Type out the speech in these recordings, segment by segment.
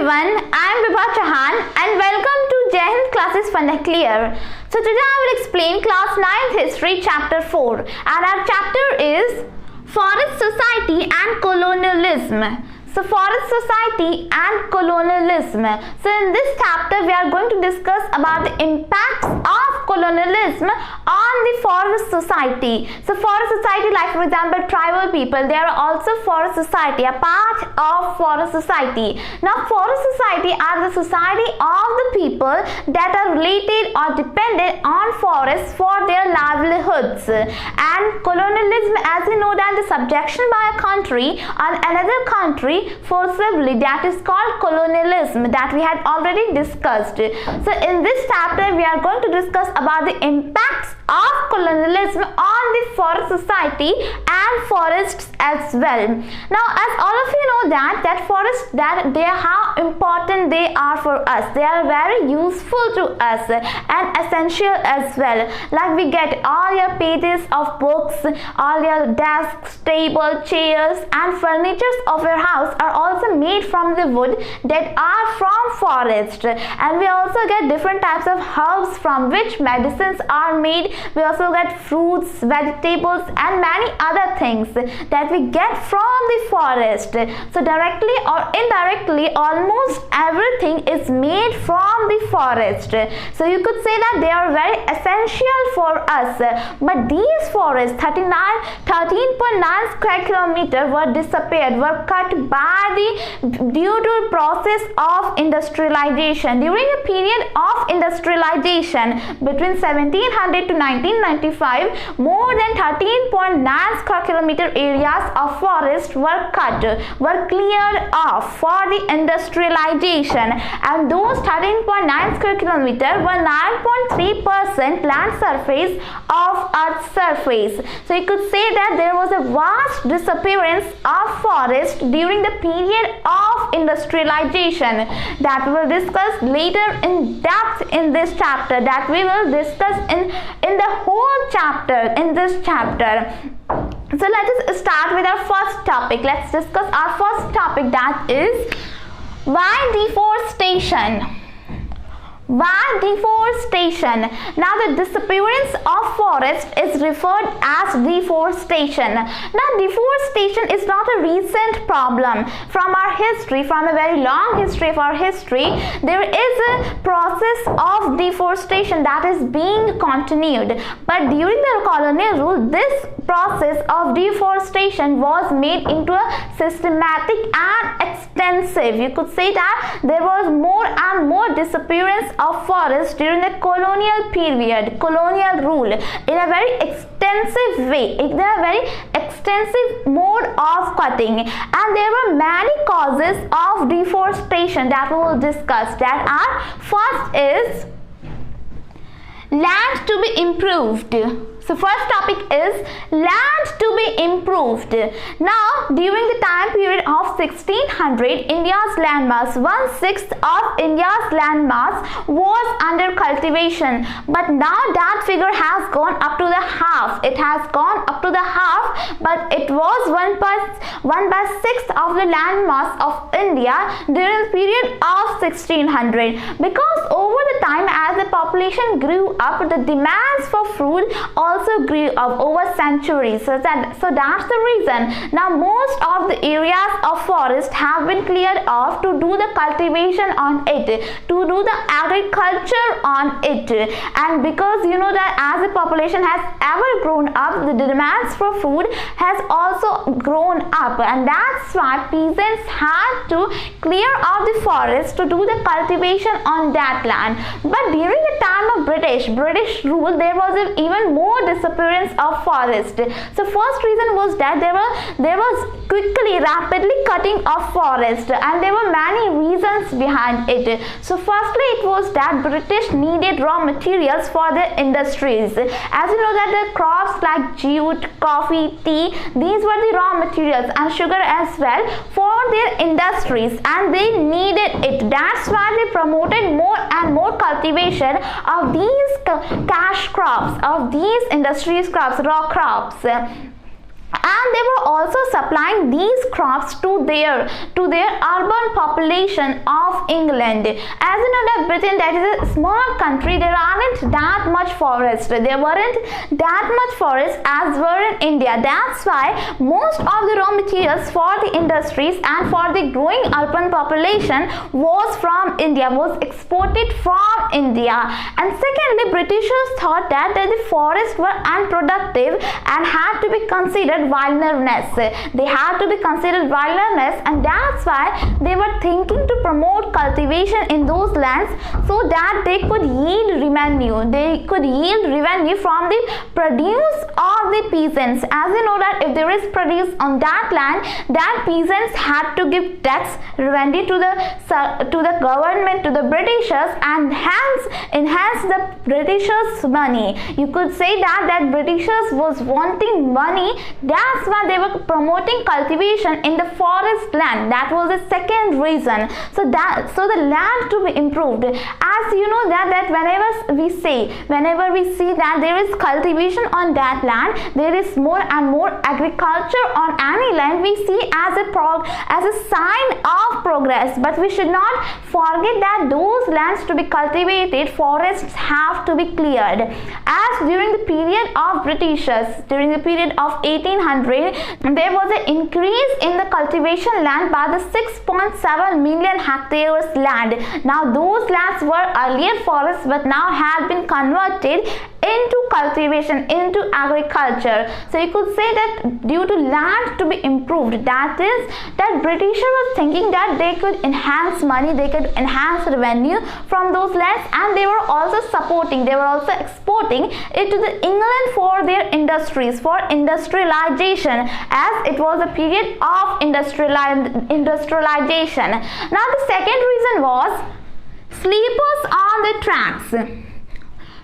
everyone, I am Vibha Chauhan and welcome to Chauhan classes Fun Clear. So today I will explain class 9th history chapter 4 and our chapter is Forest Society and Colonialism. So forest society and colonialism. So in this chapter we are going to discuss about the impacts of colonialism on the forest society. So forest society, like for example tribal people, they are also forest society, a part of forest society. Now forest society are the society of the people that are related or dependent on forests for their livelihoods. And colonialism, as you know, that the subjection by a country on another country forcibly, that is called colonialism, that we had already discussed. So in this chapter we are going to discuss about the impacts of colonialism on the forest society and forests as well. Now as all of you know that forests, that they are how important they are for us. They are very useful to us and essential as well. Like we get all your pages of books, all your desks, table, chairs and furnitures of your house are also made from the wood that are from forest. And we also get different types of herbs from which medicines are made. We also get fruits, vegetables and many other things that we get from the forest. So directly or indirectly almost everything is made from the forest. So you could say that they are very essential for us. But these forests, 13.9 square kilometer, were disappeared, were cut by due to process of industrialization. During a period of industrialization between 1700 to 1995, more than 13.9 square kilometer areas of forest were cut, were cleared off for the industrialization, and those 13.9 square kilometer were 9.3% land surface of Earth's surface. So you could say that there was a vast disappearance of forest during the period of industrialization that we will discuss later in depth in this chapter, that we will discuss in the whole chapter, in this chapter. So let us start with our first topic. Let's discuss our first topic, that is why deforestation. Why deforestation? Now the disappearance of forest is referred as deforestation. Now deforestation is not a recent problem. From our history, from a very long history of our history, there is a process of deforestation that is being continued. But during the colonial rule, this process of deforestation was made into a systematic and extensive. You could say that there was more and more disappearance of forests during the colonial period, colonial rule, in a very extensive way, in a very extensive mode of cutting. And there were many causes of deforestation that we will discuss. That are, first is land to be improved. So first topic is land to be improved. Now during the time period of 1600, India's landmass, 1/6 of India's landmass was under cultivation. But now that figure has gone up to the half. It has gone up to the half, but it was 1/6 of the landmass of India during the period of 1600. Because over the time, as the population grew up, the demands for food also grew up over centuries. So that's the reason now most of the areas of forest have been cleared off to do the cultivation on it, to do the agriculture on it. And because you know that as the population has ever grown up, the demands for food has also grown up, and that's why peasants had to clear off the forest to do the cultivation on that land. But during the time of British rule, there was even more disappearance of forest. So first reason was that there was quickly, rapidly cutting of forest, and there were many reasons behind it. So firstly, it was that British needed raw materials for their industries. As you know that the crops like jute, coffee, tea, these were the raw materials, and sugar as well, for their industries, and they needed it. That's why they promoted more and more cultivation of these cash crops, of these industries crops, raw crops. and they were also supplying these crops to their urban population of England. As you know that Britain, that is a small country, there aren't that much forest. There weren't that much forest as were in India. That's why most of the raw materials for the industries and for the growing urban population was from India, was exported from India. And secondly, Britishers thought that the forests were unproductive and had to be considered wilderness. They had to be considered wilderness, and that's why they were thinking to promote cultivation in those lands so that they could yield revenue. They could yield revenue from the produce of the peasants. As you know that if there is produce on that land, that peasants had to give tax revenue to the government, to the Britishers, and hence enhance the Britishers' money. You could say that Britishers was wanting money. That's why they were promoting cultivation in the forest land. That was the second reason. So the land to be improved. As you know that whenever we see that there is cultivation on that land, there is more and more agriculture on any land, we see as a sign of progress. But we should not forget that those lands to be cultivated, forests have to be cleared. As during the period of Britishers, during the period of 1800, there was an increase in the cultivation land by the 6.7 million hectares land. Now those lands were earlier forests but now have been converted into cultivation, into agriculture. So you could say that due to land to be improved, that is that Britishers was thinking that they could enhance money, they could enhance revenue from those lands, and they were also exporting it to the England for their industries, for industrialization, as it was a period of industrialization. Now the second reason was sleepers on the tracks.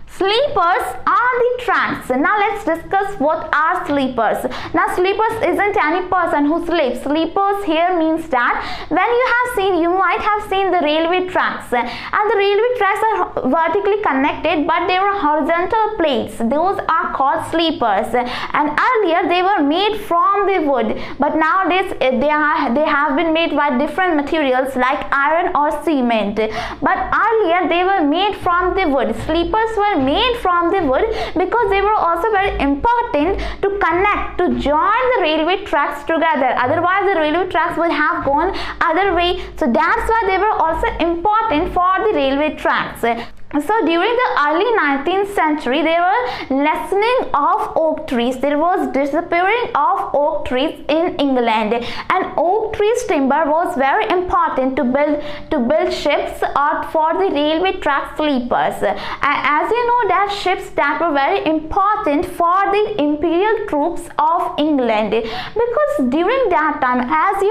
Sleepers on the tracks. Now let's discuss what are sleepers. Now sleepers isn't any person who sleeps. Sleepers here means that when you might have seen the railway tracks, and the railway tracks are vertically connected but they were horizontal plates. Those are called sleepers, and earlier they were made from the wood, but nowadays they have been made by different materials like iron or cement. But earlier they were made from the wood. Sleepers were made from the wood because they were also very important to connect, to join the railway tracks together. Otherwise the railway tracks would have gone other way. So that's why they were also important for the railway tracks. So during the early 19th century, there were lessening of oak trees. There was disappearing of oak trees in England, and oak trees timber was very important to build ships or for the railway track sleepers. As you know that ships that were very important for the imperial troops of England, because during that time, as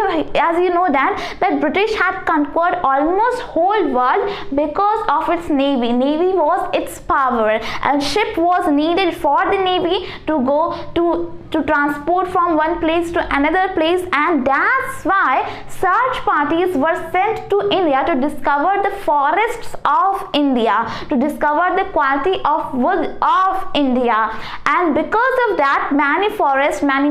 you know that British had conquered almost whole world because of its navy. Navy was its power, and ship was needed for the navy to go to transport from one place to another place, and that's why search parties were sent to India to discover the forests of India, to discover the quality of wood of India. And because of that, many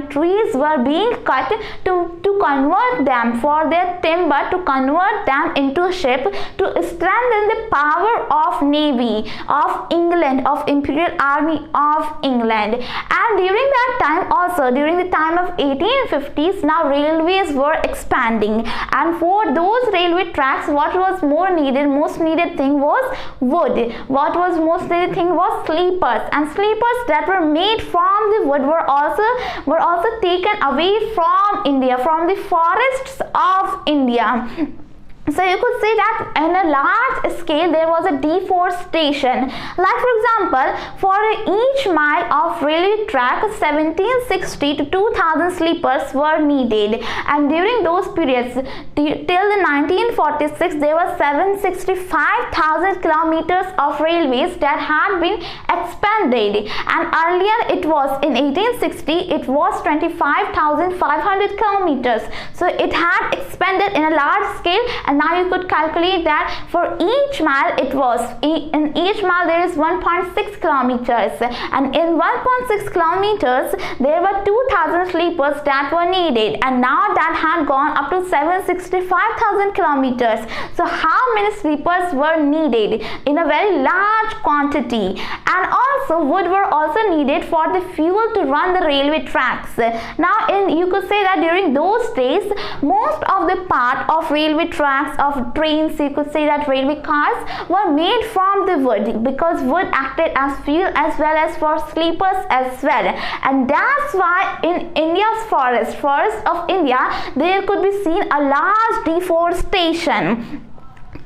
trees were being cut to convert them for their timber, to convert them into ship, to strengthen the power of navy of England, of Imperial Army of England. And during that time, also during the time of 1850s, now railways were expanding, and for those railway tracks, what was most needed thing was wood. What was most needed thing was sleepers, and sleepers that were made from the wood were also taken away from India, from the forests of India. So you could say that in a large scale there was a deforestation. Like for example, for each mile of railway track, 1760 to 2000 sleepers were needed, and during those periods till the 1946 there were 765,000 kilometers of railways that had been expanded, and earlier it was in 1860 it was 25,500 kilometers. So it had expanded in a large scale, and and now you could calculate that for each mile it was, in each mile there is 1.6 kilometers, and in 1.6 kilometers there were 2000 sleepers that were needed, and now that had gone up to 765,000 kilometers. So how many sleepers were needed? In a very large quantity. And also wood were also needed for the fuel to run the railway tracks. Now you could say that during those days most of the part of railway tracks, of trains, you could say that railway cars were made from the wood, because wood acted as fuel as well as for sleepers as well. And that's why in India's forest of India, there could be seen a large deforestation.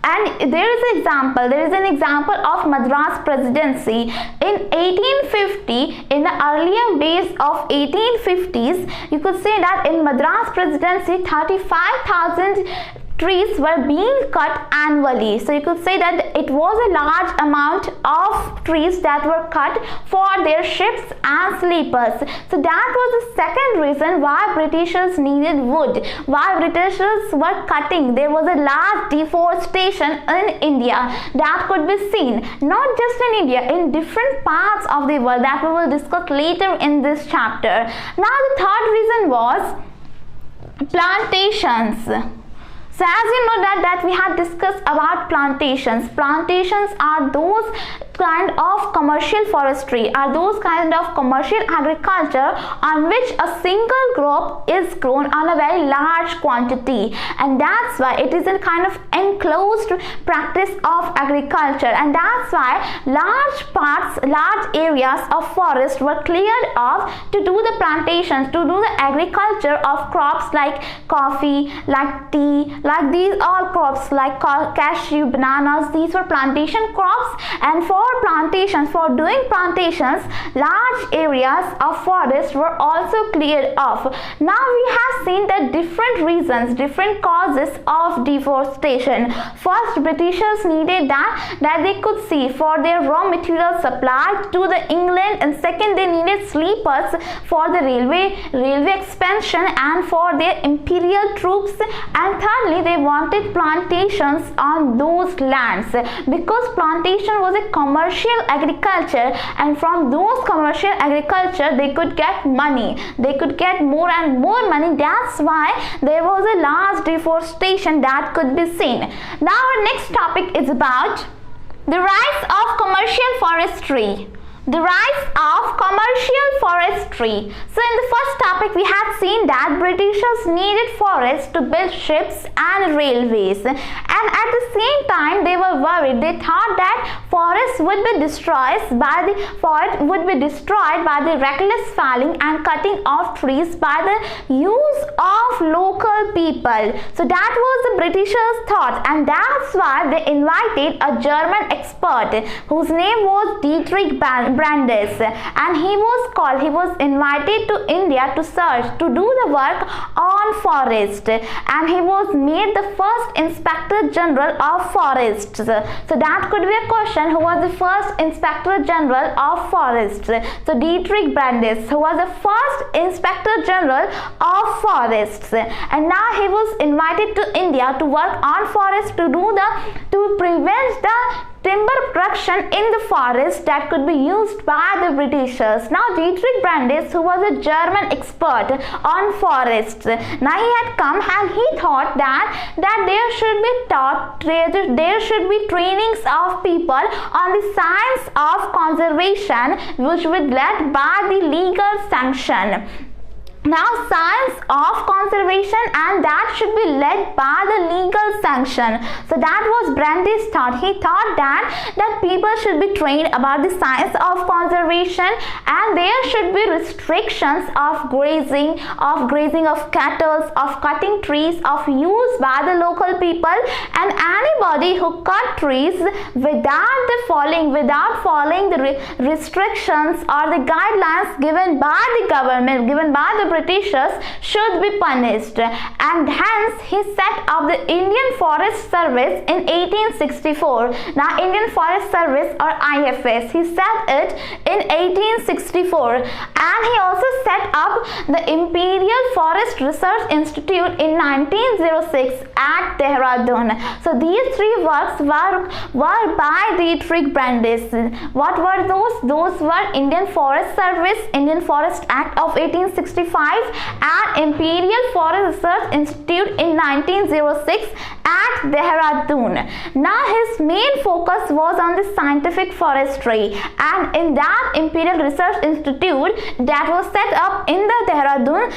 And there is an example of Madras Presidency in 1850. In the earlier days of 1850s, you could say that in Madras Presidency 35,000 trees were being cut annually. So you could say that it was a large amount of trees that were cut for their ships and sleepers. So that was the second reason why Britishers needed wood, why Britishers were cutting. There was a large deforestation in India that could be seen, not just in India, in different parts of the world, that we will discuss later in this chapter. Now the third reason was plantations. So as you know that we had discussed about plantations. Plantations are those kind of commercial forestry, are those kind of commercial agriculture on which a single crop is grown on a very large quantity, and that's why it is a kind of enclosed practice of agriculture, and that's why large areas of forest were cleared off to do the plantations, to do the agriculture of crops like coffee, like tea, like these all crops like cashew, bananas. These were plantation crops, and for doing plantations, large areas of forest were also cleared off. Now we have seen the different reasons, different causes of deforestation. First, Britishers needed that they could see for their raw material supply to the England, and second, they needed sleepers for the railway expansion and for their imperial troops, and thirdly, they wanted plantations on those lands, because plantation was a commercial agriculture, and from those commercial agriculture they could get money, they could get more and more money. That's why there was a large deforestation that could be seen. Now our next topic is about the rise of commercial forestry. The rise of commercial forestry. So in the first topic we had seen that Britishers needed forests to build ships and railways, and at the same time they were worried. They thought that forests would be destroyed by the reckless felling and cutting of trees by the use of local people. So that was the Britishers' thought, and that's why they invited a German expert whose name was Dietrich Brandes, and he was invited to India to do the work on forest, and he was made the first Inspector General of Forests. So that could be a question, who was the first Inspector General of Forests? So Dietrich Brandes, who was the first Inspector General of Forests, and now he was invited to India to work on forests, to prevent the timber production in the forest that could be used by the Britishers. Now Dietrich Brandes, who was a German expert on forests, now he had come and he thought that there should be trainings of people on the science of conservation, which would be led by the legal sanction. Now science of conservation, and that should be led by the legal sanction. So that was Brandes' thought. He thought that people should be trained about the science of conservation, and there should be restrictions of grazing of cattle, of cutting trees, of use by the local people, and anybody who cut trees without following the restrictions or the guidelines given by the government, given by the Britishers should be punished, and hence he set up the Indian Forest Service in 1864. Now Indian Forest Service or IFS, he set it in 1864, and he also set up the Imperial Forest Research Institute in 1906 at Dehradun. So these three works were by Dietrich Brandis. What were those? Those were Indian Forest Service, Indian Forest Act of 1865, and Imperial Forest Research Institute in 1906 at Dehradun. Now his main focus was on the scientific forestry, and in that Imperial Research Institute that was set up in the Dehradun,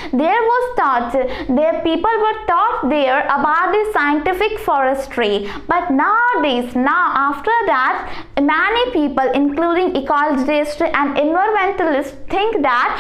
people were taught there about the scientific forestry. But nowadays, after that, many people including ecologists and environmentalists think that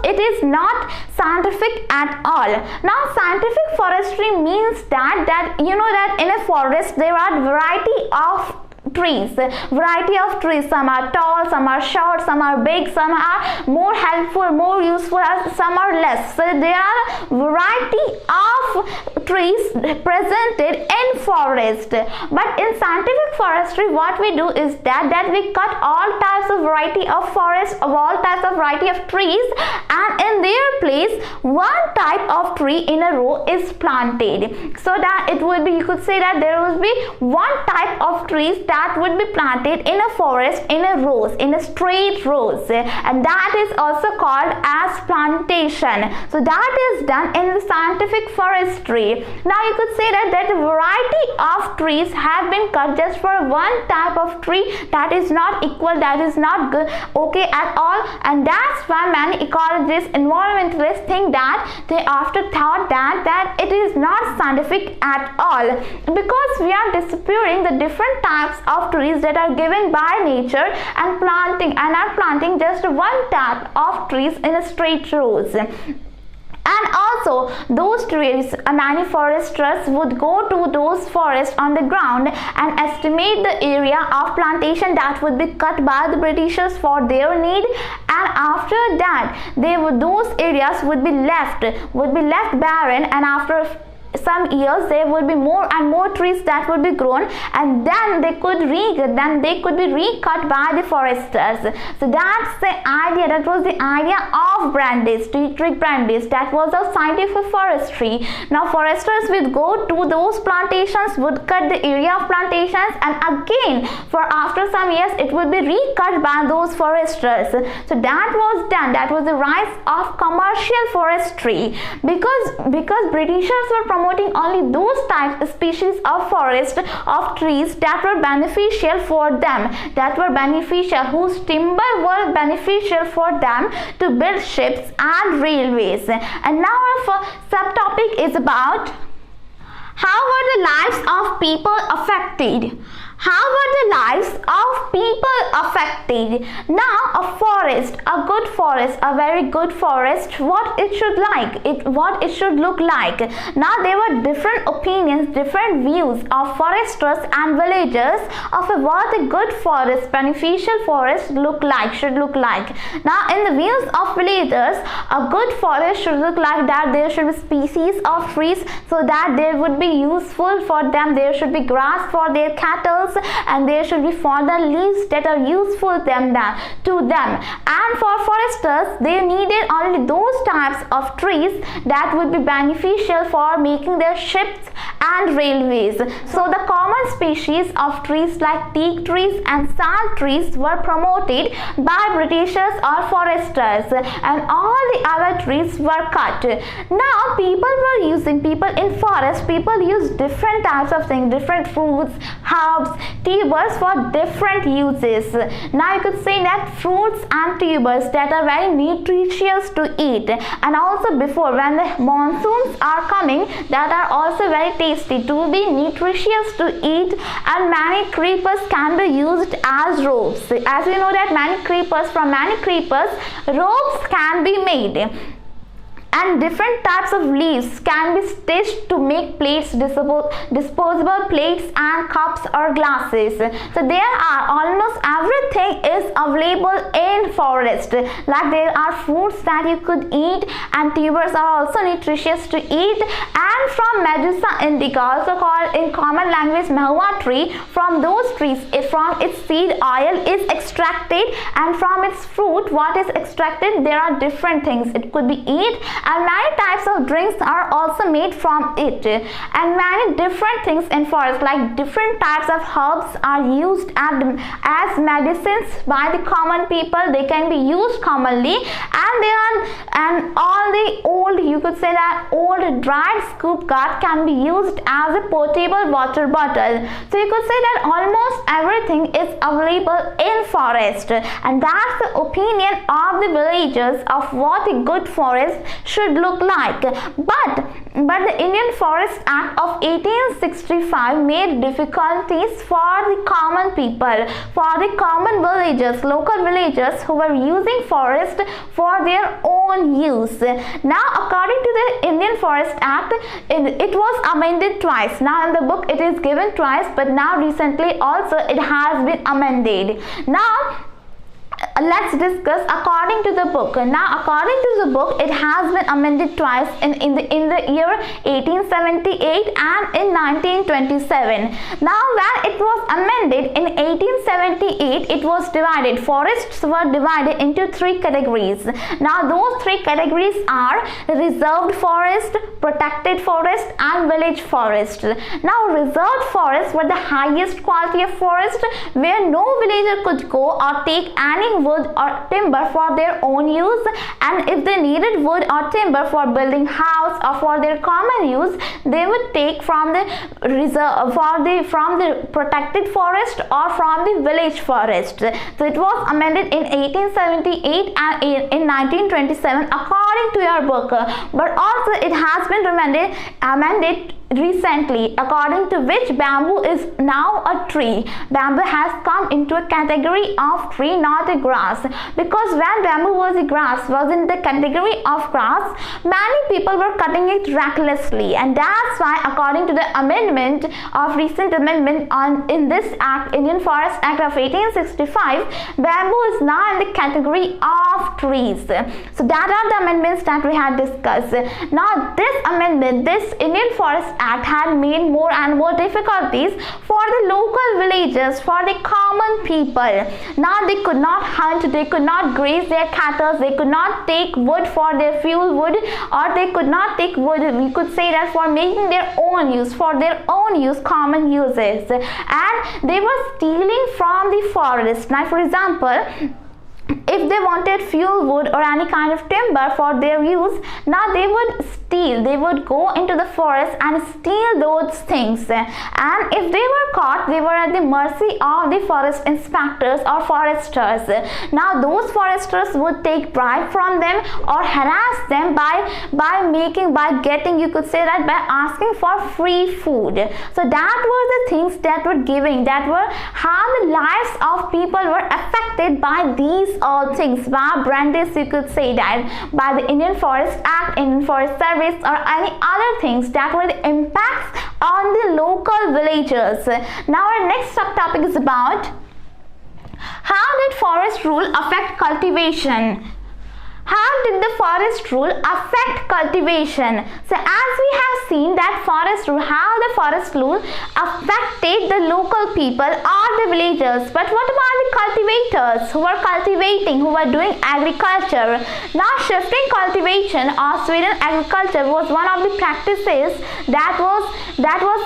it is not scientific at all. Now scientific forestry means that you know that in a forest there are variety of trees. Some are tall, some are short, some are big, some are more helpful, more useful, some are less. So there are variety of trees presented in forest. But in scientific forestry, what we do is that we cut all types of variety of forest, of all types of variety of trees, and in their place one type of tree in a row is planted, so that it will be, you could say that there will be one type of trees that would be planted in a forest in a rows, in a straight rows, and that is also called as plantation. So that is done in the scientific forestry. Now you could say that a variety of trees have been cut just for one type of tree. That is not equal, that is not good, okay at all, and that's why many ecologists, environmentalists think that they after thought that it is not scientific at all, because we are disappearing the different types of trees that are given by nature and are planting just one type of trees in a straight rows. And also those trees, many foresters would go to those forests on the ground and estimate the area of plantation that would be cut by the Britishers for their need, and after that those areas would be left barren, and after some years there would be more and more trees that would be grown, and then they could be recut by the foresters. So that's the idea, that was the idea of Dietrich Brandis, that was a scientific forestry. Now foresters would go to those plantations, would cut the area of plantations, and again for after some years it would be recut by those foresters. So that was done, that was the rise of commercial forestry, because Britishers were promoting only those types species of forest of trees that were beneficial for them, whose timber were beneficial for them to build ships and railways. And now our subtopic is about how were the lives of people affected. How were the lives of people affected? Now a forest, a good forest, a very good forest, what it should look like. Now there were different opinions, different views of foresters and villagers of what a good forest, beneficial forest should look like. Now in the views of villagers, a good forest should look like that there should be species of trees so that they would be useful for them. There should be grass for their cattle, and there should be fallen leaves that are useful to them. And for foresters, they needed only those types of trees that would be beneficial for making their ships and railways. So the common species of trees like teak trees and sal trees were promoted by Britishers or foresters, and all the other trees were cut. Now people in forest, people use different types of things, different fruits, herbs, tubers for different uses. Now you could say that fruits and tubers that are very nutritious to eat, and also before when the monsoons are coming, that are also very tasty to be nutritious to eat, and many creepers can be used as ropes. As you know that from many creepers ropes can be made. and different types of leaves can be stitched to make plates, disposable plates and cups or glasses. So there are almost everything is available in forest. Like there are fruits that you could eat, and tubers are also nutritious to eat. And from Medusa indica, also called in common language mahua tree, from those trees, from its seed oil is extracted, and from its fruit what is extracted, there are different things it could be eat, and many types of drinks are also made from it, and many different things in forest, like different types of herbs are used as medicines by the common people. They can be used commonly, and all the old, you could say that old dried scoop gut can be used as a portable water bottle. So you could say that almost everything is available in forest, and that's the opinion of the villagers of what a good forest should look like. But the Indian Forest Act of 1865 made difficulties for the common people, for the common villagers, local villagers who were using forest for their own use. Now, according to the Indian Forest Act, it was amended twice. Now in the book it is given twice, but now recently also it has been amended. Now let's discuss according to the book. Now according to the book, it has been amended twice in the year 1878 and in 1927. Now when it was amended in 1878, it was divided. Forests were divided into three categories. Now those three categories are reserved forest, protected forest and village forest. Now reserved forests were the highest quality of forest, where no villager could go or take any wood or timber for their own use, and if they needed wood or timber for building house or for their common use, they would take from the reserve, from the protected forest or from the village forest. So it was amended in 1878 and in 1927 according to your book, but also it has been amended recently, according to which bamboo is now a tree. Bamboo has come into a category of tree, not a grass, because when bamboo was a grass, was in the category of grass, many people were cutting it recklessly, and that's why according to the amendment of recent amendment in this act, Indian Forest Act of 1865, bamboo is now in the category of trees. So that are the amendments that we had discussed. Now this amendment, this Indian Forest Act had made more and more difficulties for the local villagers, for the common people. Now they could not hunt, they could not graze their cattle, they could not take wood for their fuel wood, or they could not take wood, we could say that, for making their own use, for their own use, common uses, and they were stealing from the forest. Now for example, if they wanted fuel wood or any kind of timber for their use, now they would steal, they would go into the forest and steal those things, and if they were caught, they were at the mercy of the forest inspectors or foresters. Now those foresters would take bribe from them or harass them by getting, you could say that, by asking for free food. So that were the things that were giving, that were how the lives of people were affected by these all things, by branches, you could say that, by the Indian Forest Act, Indian Forest Service, or any other things that were the impacts on the local villagers. Now our next subtopic is about how did forest rule affect cultivation. How did the forest rule affect cultivation? So as we have seen that forest rule, how the forest rule affected the local people or the villagers, but what about the cultivators who were cultivating, who were doing agriculture? Now shifting cultivation or Sweden agriculture was one of the practices that was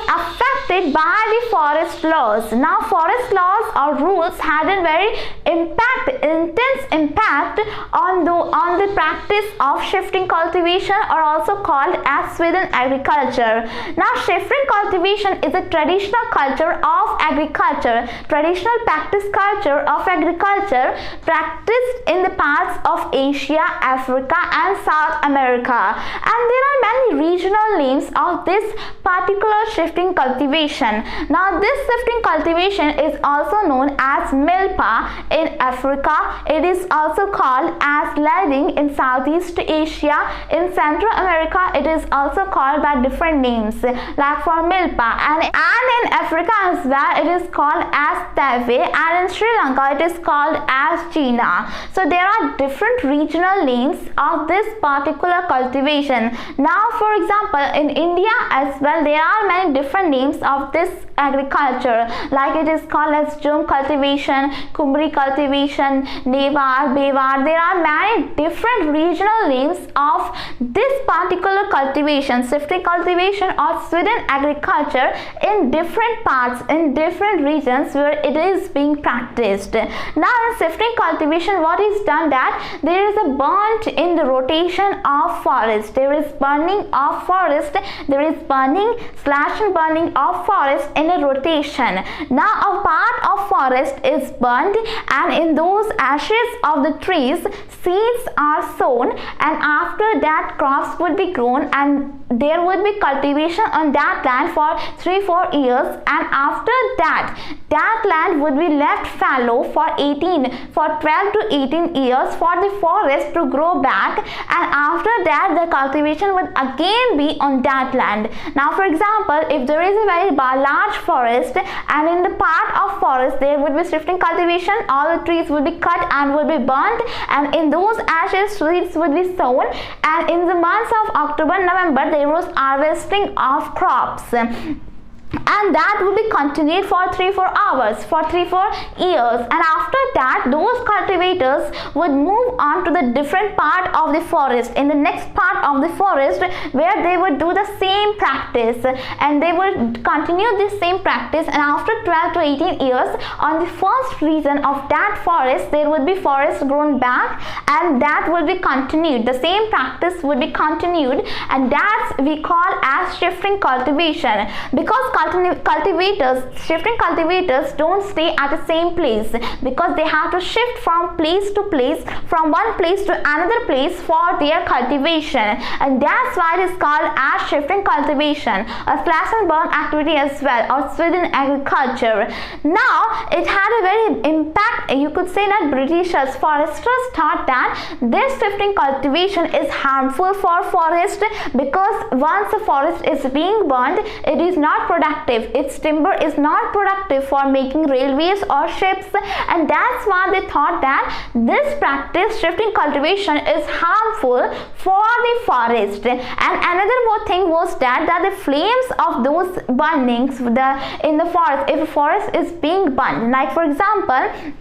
affected by the forest laws. Now forest laws or rules had a very intense impact on the practice of shifting cultivation, or also called as Sweden agriculture. Now shifting cultivation is a traditional culture of agriculture, traditional practice culture of agriculture practiced in the parts of Asia, Africa and South America, and there are many regional names of this particular shifting cultivation. Now this shifting cultivation is also known as milpa in Africa. It is also called as lading burning in Southeast Asia. In Central America, it is also called by different names, like for milpa, and in Africa as well, it is called as teve, and in Sri Lanka, it is called as China. So there are different regional names of this particular cultivation. Now, for example, in India as well, there are many different names of this agriculture, like it is called as Jum cultivation, Kumri cultivation, Nevar, Bevar. There are many different regional names of this particular cultivation, shifting cultivation or Sweden agriculture, in different parts, in different regions where it is being practiced. Now in shifting cultivation, what is done that there is a burnt in the rotation of forest. There is burning of forest. There is burning slash and burning of forest in a rotation. Now a part of forest is burned, and in those ashes of the trees, seeds are sown, and after that crops would be grown, and there would be cultivation on that land for 3-4 years, and after that land would be left fallow for 12 to 18 years for the forest to grow back, and after that the cultivation would again be on that land. Now for example, if there is a very large forest, and in the part of forest there would be shifting cultivation, all the trees would be cut and would be burnt, and in those ashes seeds would be sown, and in the months of October, November, there was harvesting of crops, and that would be continued for 3-4 hours, for 3-4 years, and after that those cultivators would move on to the different part of the forest, in the next part of the forest, where they would do the same practice, and they would continue this same practice, and after 12 to 18 years, on the first region of that forest, there would be forest grown back, and that would be continued, the same practice would be continued, and that's we call as shifting cultivation, because shifting cultivators don't stay at the same place, because they have to shift from place to place, from one place to another place for their cultivation, and that's why it is called as shifting cultivation, a slash and burn activity as well, or Sweden agriculture. Now it had a very impact, you could say that Britishers, foresters thought that this shifting cultivation is harmful for forest, because once a forest is being burned, it is not productive, its timber is not productive for making railways or ships, and that's why they thought that this practice, shifting cultivation, is harmful for the forest. And another more thing was that the flames of those burnings in the forest, if a forest is being burned, like for example,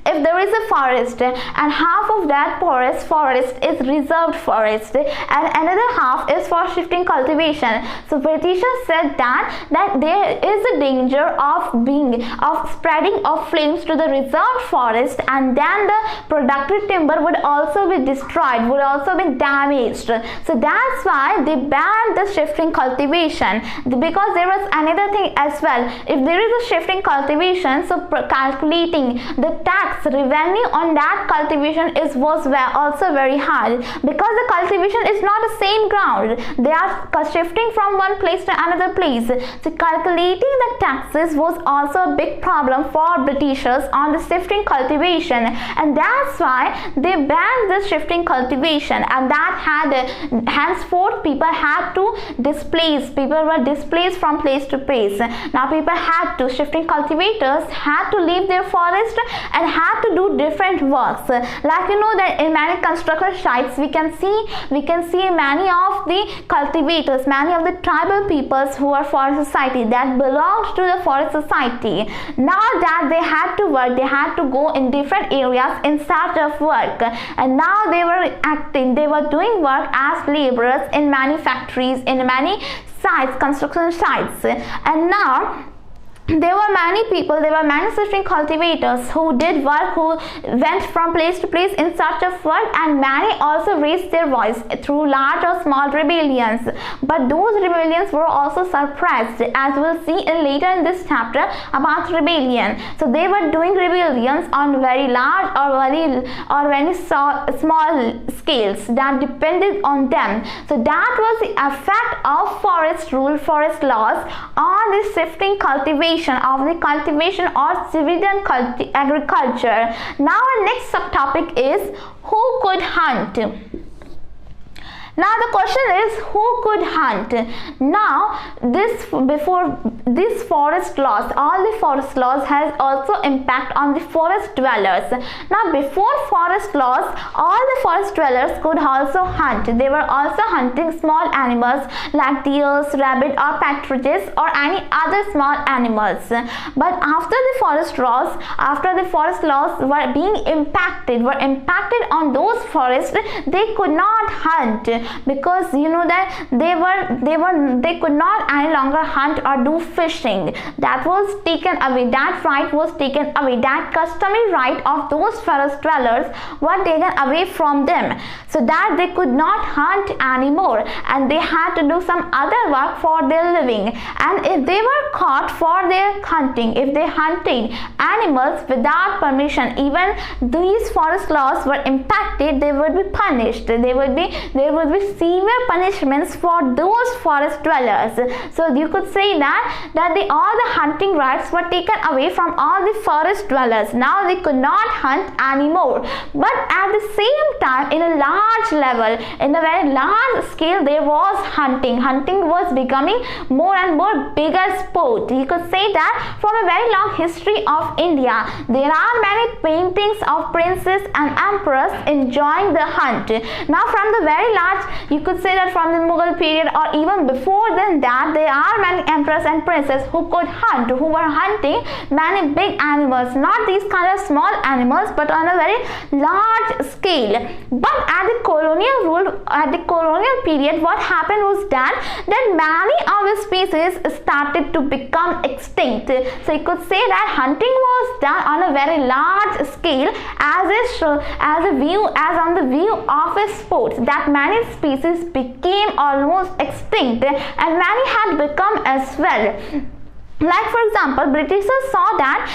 if there is a forest and half of that forest is reserved forest and another half is for shifting cultivation, so Britishers said that there is a danger of spreading of flames to the reserved forest, and then the productive timber would also be destroyed, would also be damaged. So that's why they banned the shifting cultivation, because there was another thing as well. If there is a shifting cultivation, so calculating the tax revenue on that cultivation was also very hard, because the cultivation is not the same ground, they are shifting from one place to another place. So calculating the taxes was also a big problem for Britishers on the shifting cultivation, and that's why they banned this shifting cultivation, and that had henceforth people had to people were displaced from place to place. Now people shifting cultivators had to leave their forest and had to do different works, like you know that in many construction sites we can see many of the cultivators, many of the tribal peoples who are forest society that belonged to the forest society. Now that they had to work, they had to go in different areas in search of work, and now they were doing work as laborers in many factories, in many sites, construction sites, and now there were many shifting cultivators who did work, who went from place to place in search of work, and many also raised their voice through large or small rebellions. But those rebellions were also suppressed, as we'll see later in this chapter about rebellion. So they were doing rebellions on very large or very small scales that depended on them. So that was the effect of forest rule, forest laws on this shifting cultivation. definition of the cultivation or civilian agriculture. Now our next subtopic is who could hunt. Now the question is who could hunt. Now before these forest laws, all the forest laws has also impact on the forest dwellers. Now before forest laws, all the forest dwellers could also hunt. They were also hunting small animals like deers, rabbit or partridges or any other small animals. But after the forest laws were being impacted on those forests, they could not hunt, because you know that they could not any longer hunt or do fishing. That was taken away. That right was taken away. That customary right of those forest dwellers were taken away from them, so that they could not hunt anymore, and they had to do some other work for their living. And if they were caught for their hunting, if they hunted animals without permission, even these forest laws were impacted, they would be punished. There would be severe punishments for those forest dwellers. So you could say that all the hunting rights were taken away from all the forest dwellers. Now they could not hunt anymore. But at the same time, in a large level, in a very large scale, there was hunting. Hunting was becoming more and more bigger sport. You could say that from a very long history of India, there are many paintings of princes and emperors enjoying the hunt. Now from the very large, you could say that from the Mughal period or even before then, that there are many emperors and princes who could hunt, who were hunting many big animals, not these kind of small animals, but on a very large scale. But at the colonial period, what happened was that many of the species started to become extinct. So you could say that hunting was done on a very large scale as on the view of a sport, that many species became almost extinct and many had become as well. Like for example, Britishers saw that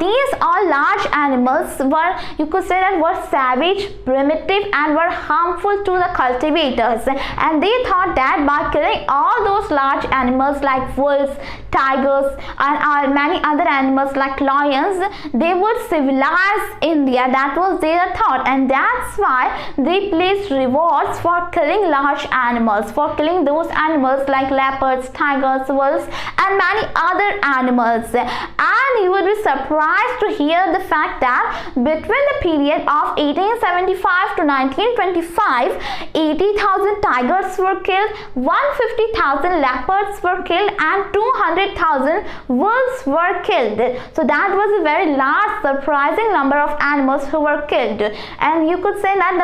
these all large animals were, you could say that, were savage, primitive and were harmful to the cultivators, and they thought that by killing all those large animals like wolves, tigers and many other animals like lions, they would civilize India. That was their thought, and that's why they placed rewards for killing large animals, for killing those animals like leopards, tigers, wolves and many other animals. And you would be surprised to hear the fact that between the period of 1875 to 1925, 80,000 tigers were killed, 150,000 leopards were killed and 200,000 wolves were killed. So that was a very large, surprising number of animals who were killed. And you could say that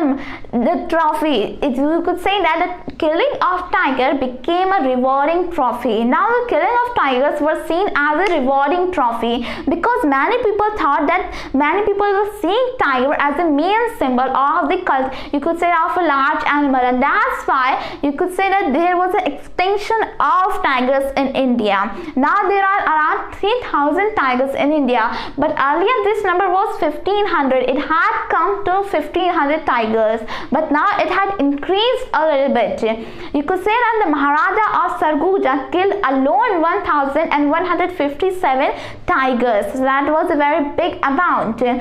you could say that the killing of tiger became a rewarding trophy. Now the killing of tigers was seen as a rewarding trophy, because many people were seeing tiger as the main symbol of the cult, you could say, of a large animal, and that's why you could say that there was an extinction of tigers in India. Now there are around 3,000 tigers in India, but earlier this number was 1,500. It had come to 1,500 tigers, but now it had increased a little bit. You could say that the Maharaja of Sarguja killed alone 1,157 tigers. So that was a very big amount. And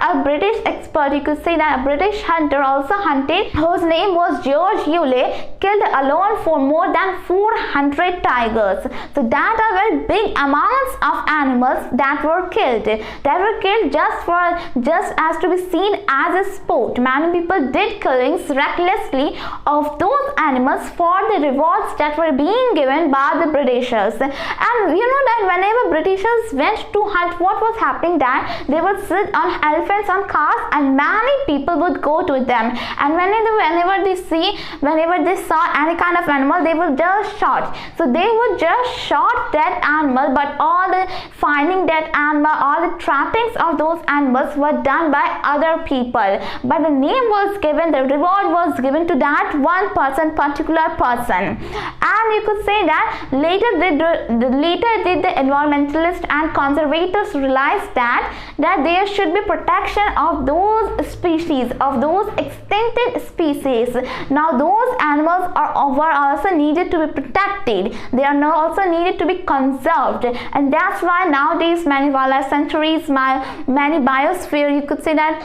a British expert, you could say that a British hunter also hunted, whose name was George Hewley, killed alone for more than 400 tigers. So that are very big amounts of animals that were killed. Just as to be seen as a sport. Many people did killings recklessly of those animals for the rewards that were being given by the Britishers. And you know that whenever Britishers went to hunt, what was happening, that they would sit on elephants on cars and many people would go to them, and whenever they saw any kind of animal, they would just shot. So they would just shot that animal, but all the finding that animal, all the trappings of those animals were done by other people. But the name was given, the reward was given to that one person particular person. And you could say that later did the environmentalists and conservators realize that there should be protection of those species, of those extincted species. Now those animals were also needed to be protected. They are now also needed to be conserved, and that's why nowadays many wildlife sanctuaries, many biosphere, you could say that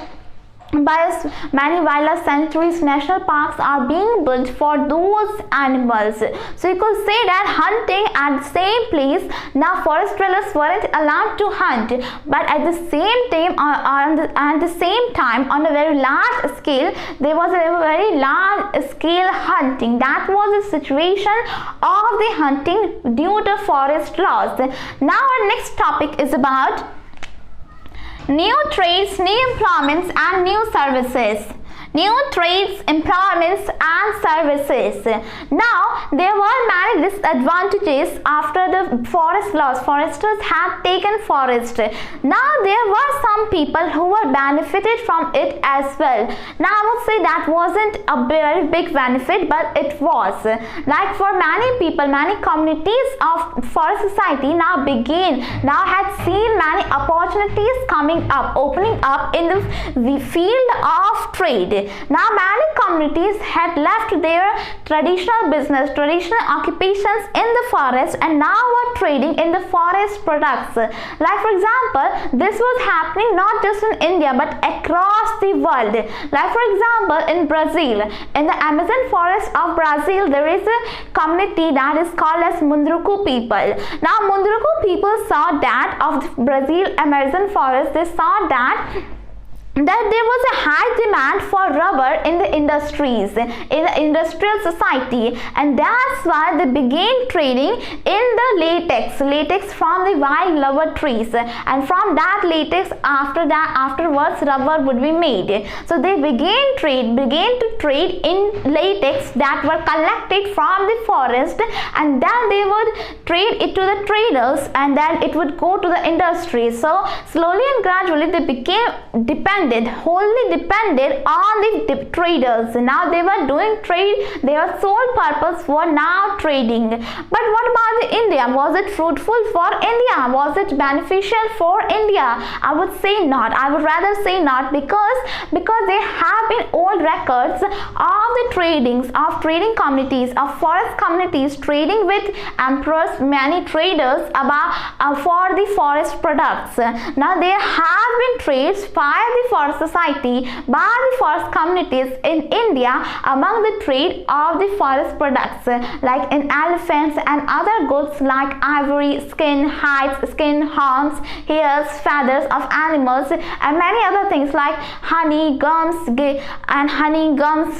many wildlife sanctuaries, national parks are being built for those animals. So you could say that hunting at the same place, now forest dwellers weren't allowed to hunt, but at the same time on a very large scale, there was a very large scale hunting. That was the situation of the hunting due to forest laws. Now our next topic is about new trades, new employments and new services. New trades, employments and services. Now there were many disadvantages after the forest laws. Foresters had taken forest. Now there were some people who were benefited from it as well. Now I would say that wasn't a very big benefit, but it was. Like for many people, many communities of forest society now had seen many opportunities coming up, opening up in the field of trade. Now many communities had left their traditional business, traditional occupations in the forest, and now were trading in the forest products. Like for example, this was happening not just in India but across the world. Like for example, in Brazil, in the Amazon forest of Brazil, there is a community that is called as Munduruku people. Now Munduruku people saw that of the Brazil Amazon forest, they saw that there was a high demand for rubber in the industries, in the industrial society, and that's why they began trading in the latex from the wild rubber trees, and from that latex afterwards rubber would be made. So they began to trade in latex that were collected from the forest, and then they would trade it to the traders, and then it would go to the industry. So slowly and gradually they became wholly depended on the traders. Now they were doing trade, their sole purpose was now trading. But what about the India? Was it fruitful for India? Was it beneficial for India? I would say not. I would rather say not, because there have been old records of the tradings of trading communities, of forest communities trading with emperors, many traders for the forest products. Now there have been trades by the forest society, by the forest communities in India among the trade of the forest products, like in elephants and other goods like ivory, skin, hides, skin, horns, hairs, feathers of animals, and many other things like honey, gums,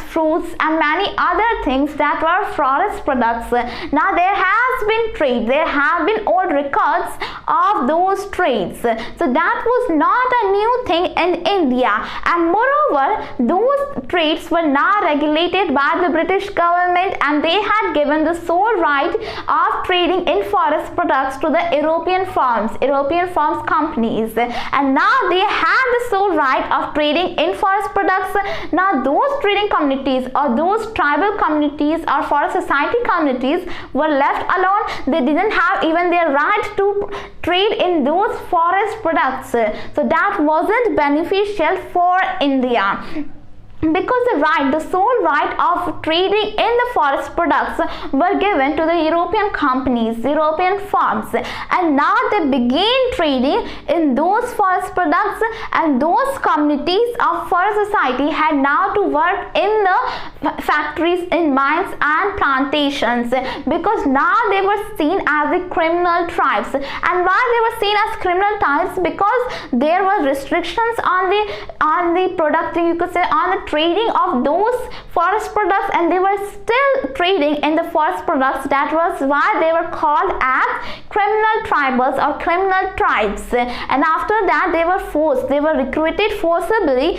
fruits, and many other things that were forest products. Now there has been trade, there have been old records of those trades. So that was not a new thing in India, and moreover those trades were now regulated by the British government, and they had given the sole right of trading in forest products to the European firms companies, and now they had the sole right of trading in forest products. Now those trading communities or those tribal communities or forest society communities were left alone. They didn't have even their right to trade in those forest products. So that wasn't beneficial for India, because the sole right of trading in the forest products were given to the European companies, European firms, and now they began trading in those forest products, and those communities of forest society had now to work in the factories, in mines and plantations, because now they were seen as the criminal tribes. And why they were seen as criminal tribes? Because there were restrictions on the producting, you could say, on the trading of those forest products, and they were still trading in the forest products. That was why they were called as criminal tribals or criminal tribes. And after that they were recruited forcibly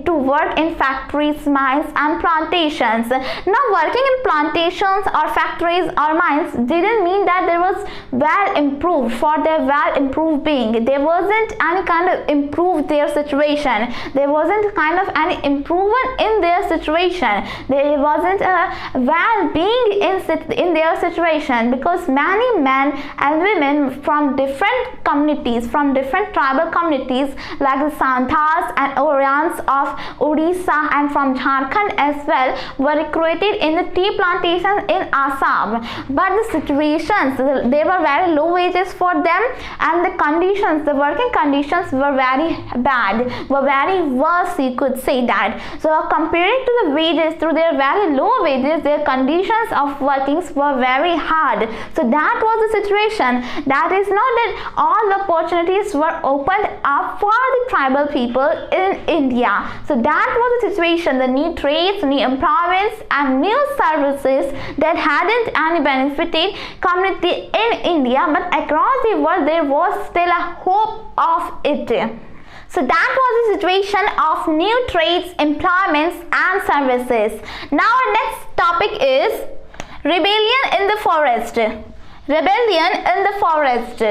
to work in factories, mines and plantations. Now working in plantations or factories or mines didn't mean that there was well improved for their well improved being. There wasn't any kind of improved their situation. There wasn't kind of any improved one in their situation. There wasn't a well-being in their situation, because many men and women from different communities, from different tribal communities like the Santhals and Oryans of Odisha and from Jharkhand as well, were recruited in the tea plantations in Assam. But the situations, they were very low wages for them, and the conditions, the working conditions were very bad, were very worse, you could say that. So comparing to the wages, through their very low wages, their conditions of workings were very hard. So that was the situation. That is not that all the opportunities were opened up for the tribal people in India. So that was the situation. The new trades, new employments and new services that hadn't any benefited community in India, but across the world there was still a hope of it. So that was the situation of new trades, employments and services. Now our next topic is rebellion in the forest. Rebellion in the forest.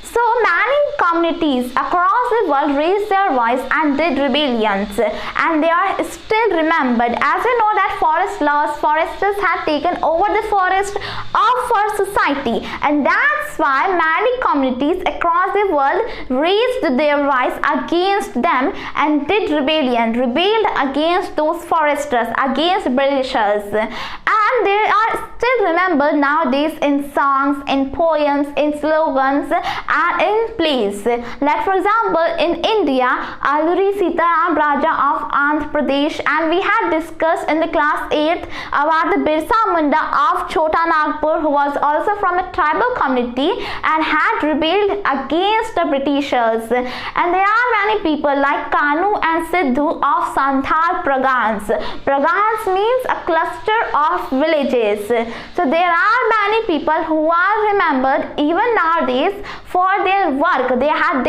So many communities across the world raised their voice and did rebellions, and they are still remembered. As you know that forest laws, foresters had taken over the forest of our society, and that's why many communities across the world raised their voice against them and did rebellion, rebelled against those foresters, against Britishers. And they are still remembered nowadays in songs, in poems, in slogans and in plays. Like for example, in India, Alluri Sitaram Raja of Andhra Pradesh, and we had discussed in the class 8th about the Birsa Munda of Chota Nagpur, who was also from a tribal community and had rebelled against the Britishers. And there are many people like Kanu and Sidhu of Santhal Pragans. Pragans means a cluster of villages. So there are many people who are remembered even nowadays for their work. They had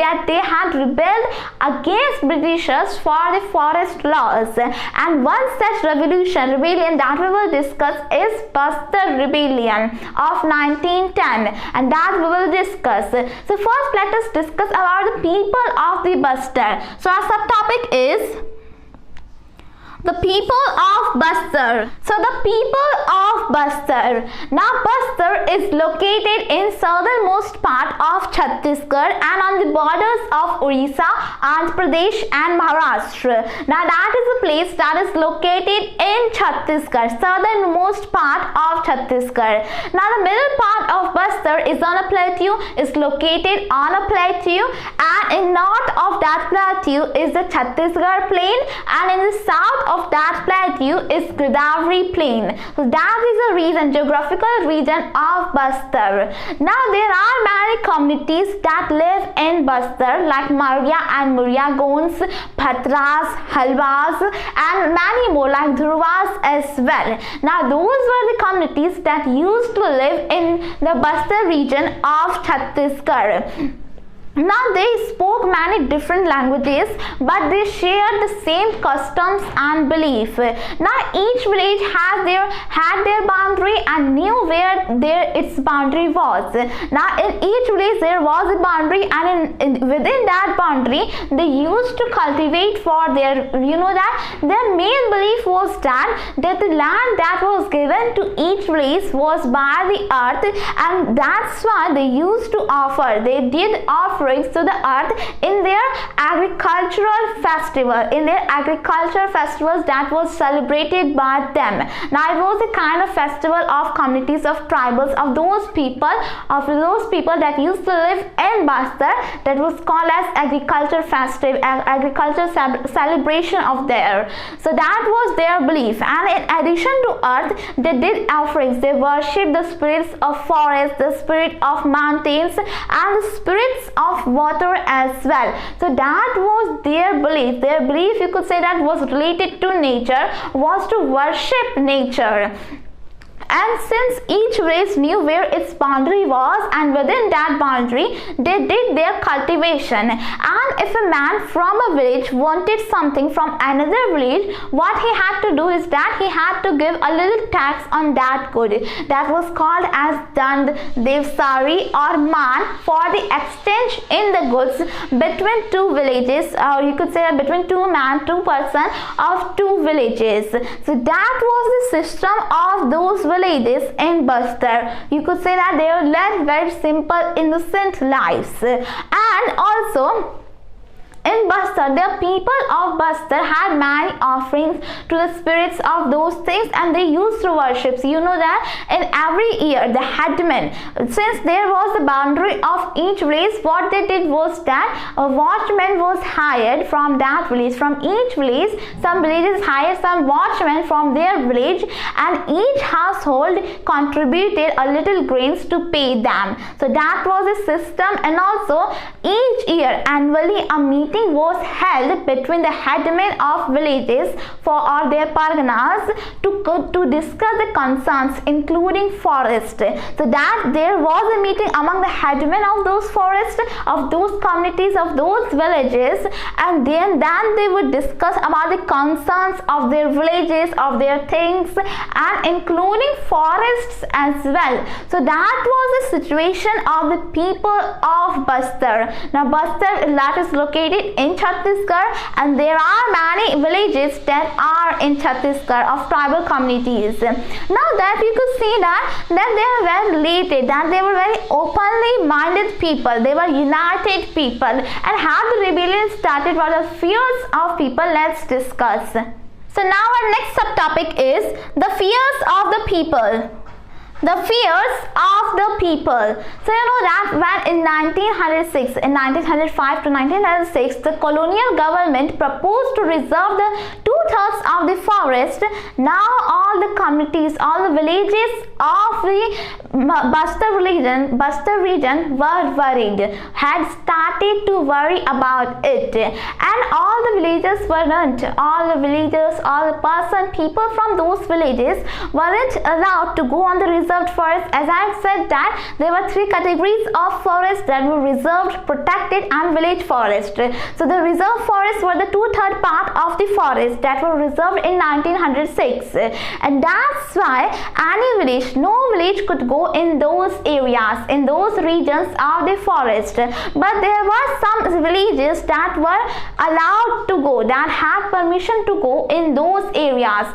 rebelled against Britishers for the forest laws. And one such rebellion that we will discuss is Bastar Rebellion of 1910, and that we will discuss. So first let us discuss about the people of the Bastar. So our subtopic is the people of Bastar. So the people of Bastar. Now Bastar is located in southernmost part of Chhattisgarh and on the borders of Orissa, Andhra Pradesh and Maharashtra. Now that is a place that is located in Chhattisgarh, southernmost part of Chhattisgarh. Now the middle part of Bastar is on a plateau, is located on a plateau, and in north of that plateau is the Chhattisgarh plain, and in the south of that plateau is Godavari plain. So that is the region, geographical region of Bastar. Now there are many communities that live in Bastar like Marya and Murya Gons, Phatras, Halwas and many more like Dhurvas as well. Now those were the communities that used to live in the Bastar region of Chhattisgarh. Now they spoke many different languages, but they shared the same customs and belief. Now each village had their boundary and knew where its boundary was. Now in each village there was a boundary, and within that boundary they used to cultivate for their, their main belief was that the land that was given to each village was by the earth, and that's why they used to offer. They did offerings to the earth in their agricultural festivals that was celebrated by them. Now it was a kind of festival of communities of tribals of those people that used to live in Bastar, that was called as agriculture celebration of their. So that was their belief, and in addition to earth they did offerings. They worshipped the spirits of forest, the spirit of mountains and the spirits of water as well. So that was their belief. Their belief, you could say, that was related to nature, was to worship nature. and since each village knew where its boundary was, and within that boundary they did their cultivation. And if a man from a village wanted something from another village, what he had to do is that he had to give a little tax on that good. That was called as dand, devsari or man for the exchange in the goods between two villages, or you could say that between two person of two villages. So that was the system of those villages in Bastar. You could say that they were led very simple, innocent lives. And also in Bastar, the people of Bastar had many offerings to the spirits of those things, and they used to worship. So you know that in every year the headman, since there was the boundary of each village, what they did was that a watchman was hired from that village. From each village, some villages hired some watchmen from their village, and each household contributed a little grains to pay them. So that was a system. And also each year, annually, a meeting was held between the headmen of villages or their parganas to discuss the concerns including forest. So that there was a meeting among the headmen of those forests, of those communities, of those villages, and then they would discuss about the concerns of their villages, of their things, and including forests as well. So that was the situation of the people of Bastar. Now Bastar, that is located in Chhattisgarh, and there are many villages that are in Chhattisgarh of tribal communities. Now that you could see that they were very related, that they were very openly minded people, they were united people. And how the rebellion started, what the fears of people, let's discuss. So now our next subtopic is the fears of the people. The fears of the people. So you know that when in 1905 to 1906, the colonial government proposed to reserve the 2/3 of the forest. Now all the communities, all the villages of the Bastar region were worried, had started to worry about it, and all the villages weren't, all the villagers, all the people from those villages weren't allowed to go on the reserved forest. As I have said that there were 3 categories of forest that were reserved, protected and village forest. So the reserved forests were the 2/3 part of the forest that were reserved in 1906, and that's why any village, no village could go in those areas, in those regions of the forest. But there were some villages that were allowed to go, that had permission to go in those areas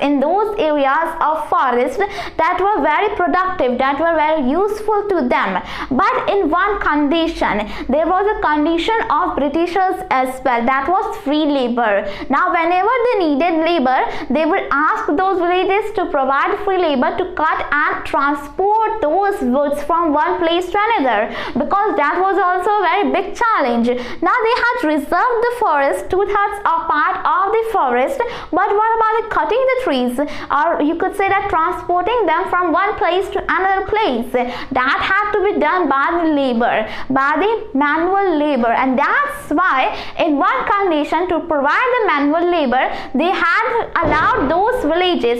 of forest that were very productive, that were very useful to them. But in one condition, there was a condition of Britishers as well, that was free labor. Now whenever they needed labor, they would ask those villages to provide free labor to cut and transport those woods from one place to another, because that was also a very big challenge. Now they had reserved the forest, 2/3 of part of the forest, but what about the cutting the trees, or you could say that transporting them from one place to another place? That had to be done by the labor, by the manual labor. And that's why in one condition, to provide the manual labor, they had allowed those villages,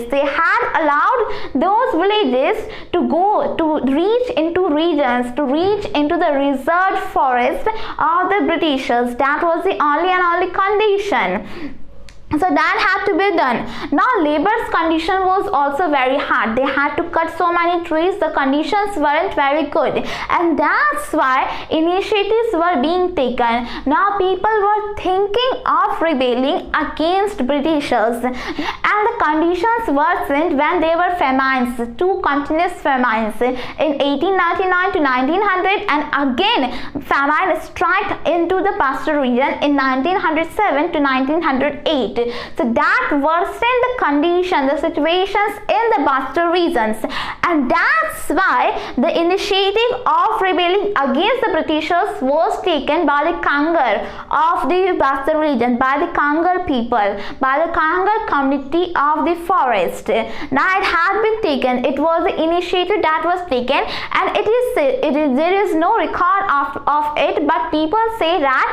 to go to reach into regions, to reach into the reserved forest of the Britishers. That was the only condition. So that had to be done. Now labor's condition was also very hard. They had to cut so many trees. The conditions weren't very good, and that's why initiatives were being taken. Now people were thinking of rebelling against Britishers, and the conditions worsened when there were famines, 2 continuous famines in 1899 to 1900, and again famine struck into the Bastar region in 1907 to 1908. So that worsened the condition, the situations in the Bastar regions, and that's why the initiative of rebelling against the Britishers was taken by the Kangar of the Bastar region, by the Kangar people, by the Kangar community of the forest. Now it had been taken, it was the initiative that was taken, and there is no record of it, but people say that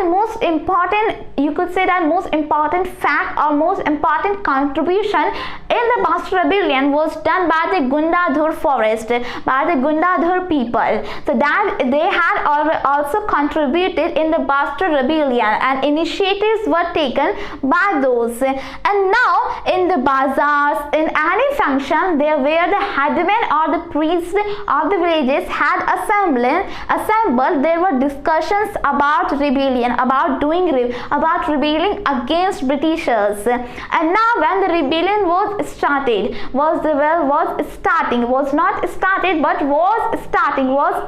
the most important, you could say that most important important fact or most important contribution in the Bastar rebellion was done by the Gundadhur forest, by the Gundadhur people. So that they had also contributed in the Bastar rebellion, and initiatives were taken by those. And now in the bazaars, in any function, there where the headmen or the priests of the villages had assembled, there were discussions about rebellion, about rebelling against Britishers. And now when the rebellion was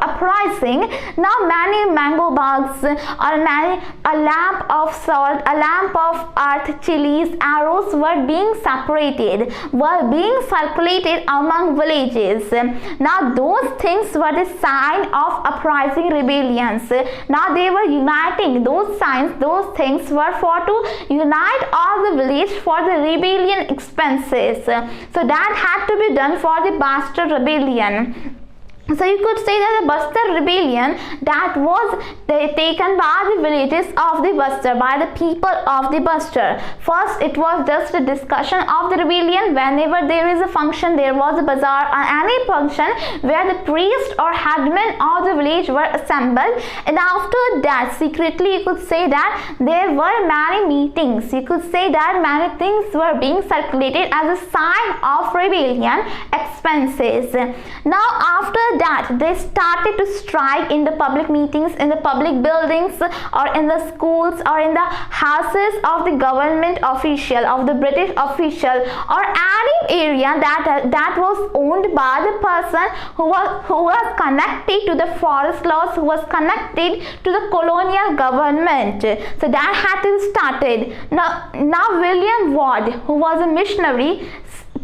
uprising. Now many mango bugs or a lamp of salt, a lamp of earth, chilies, arrows were being circulated among villages. Now those things were the sign of uprising rebellions. Now they were uniting. Those things were for to unite all the village for the rebellion expenses. So that had to be done for the Bastar rebellion. So you could say that the Bastar rebellion that was taken by the villages of the Bastar, by the people of the Bastar. First, it was just a discussion of the rebellion. Whenever there is a function, there was a bazaar or any function where the priest or headmen of the village were assembled. And after that, secretly, you could say that there were many meetings. You could say that many things were being circulated as a sign of rebellion expenses. Now, after that, they started to strike in the public meetings, in the public buildings, or in the schools, or in the houses of the government official, of the British official, or any area that was owned by the person who was connected to the forest laws, who was connected to the colonial government. So that had to be started. Now William Ward, who was a missionary,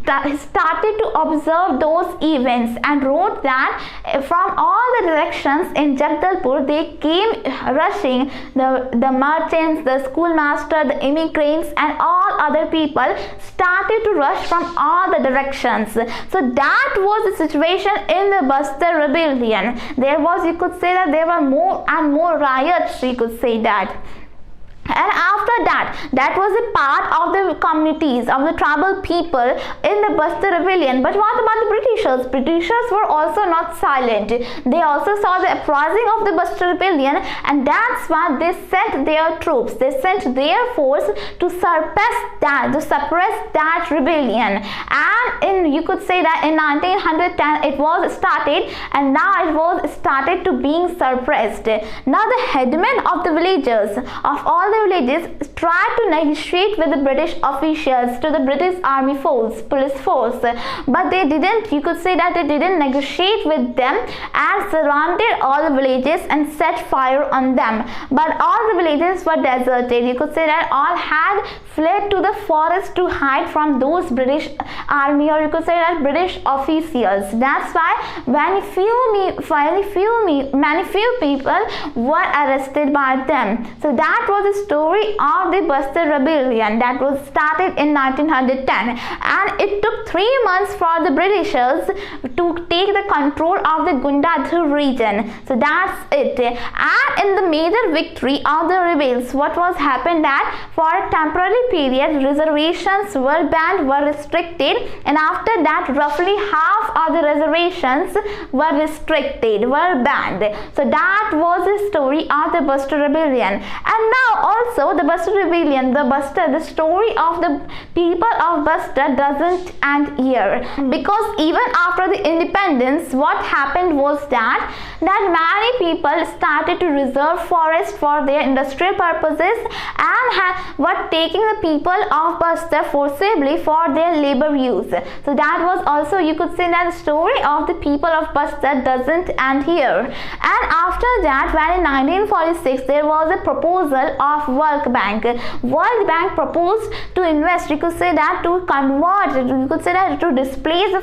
started to observe those events and wrote that from all the directions in Jagdalpur they came rushing, the merchants, the schoolmaster, the immigrants, and all other people started to rush from all the directions. So that was the situation in the Bastar rebellion. There was, you could say that there were more and more riots, you could say that. And after that was a part of the communities of the tribal people in the Bastar rebellion. But what about the Britishers? Britishers were also not silent. They also saw the uprising of the Bastar rebellion, and that's why they sent their troops, they sent their force to suppress that rebellion. And you could say that in 1910 it was started, and now it was started to being suppressed. Now the headmen of the villagers, of all the villages, tried to negotiate with the British officials, to the British army force, police force, but they didn't, you could say that they didn't negotiate with them, and surrounded all the villages and set fire on them. But all the villages were deserted. You could say that all had fled to the forest to hide from those British army, or you could say that British officials. That's why many few people were arrested by them. So that was the story of the Bastar rebellion that was started in 1910, and it took 3 months for the Britishers to take the control of the Gundadhur region. So that's it. And in the major victory of the rebels, what was happened that for a temporary period reservations were banned, were restricted, and after that roughly half of the reservations were restricted, were banned. So that was the story of the Bastar rebellion. And now also the Bastar rebellion, the story of the people of Bastar doesn't end here, because even after the independence, what happened was that many people started to reserve forest for their industrial purposes and were taking the people of Bastar forcibly for their labor use. So that was also, you could say that the story of the people of Bastar doesn't end here. And after that, when in 1946 there was a proposal of World Bank. World Bank proposed to invest, you could say that to convert, you could say that to displace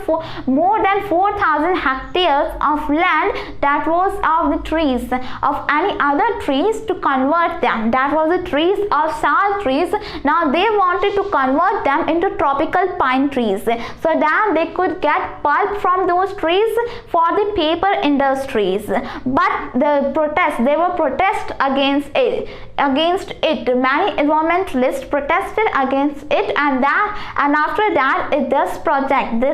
more than 4,000 hectares of land that was of the trees, of any other trees, to convert them. That was the trees of sal trees. Now they wanted to convert them into tropical pine trees, so that they could get pulp from those trees for the paper industries. But there were protests against against it. Many environmentalists protested against it, and after that this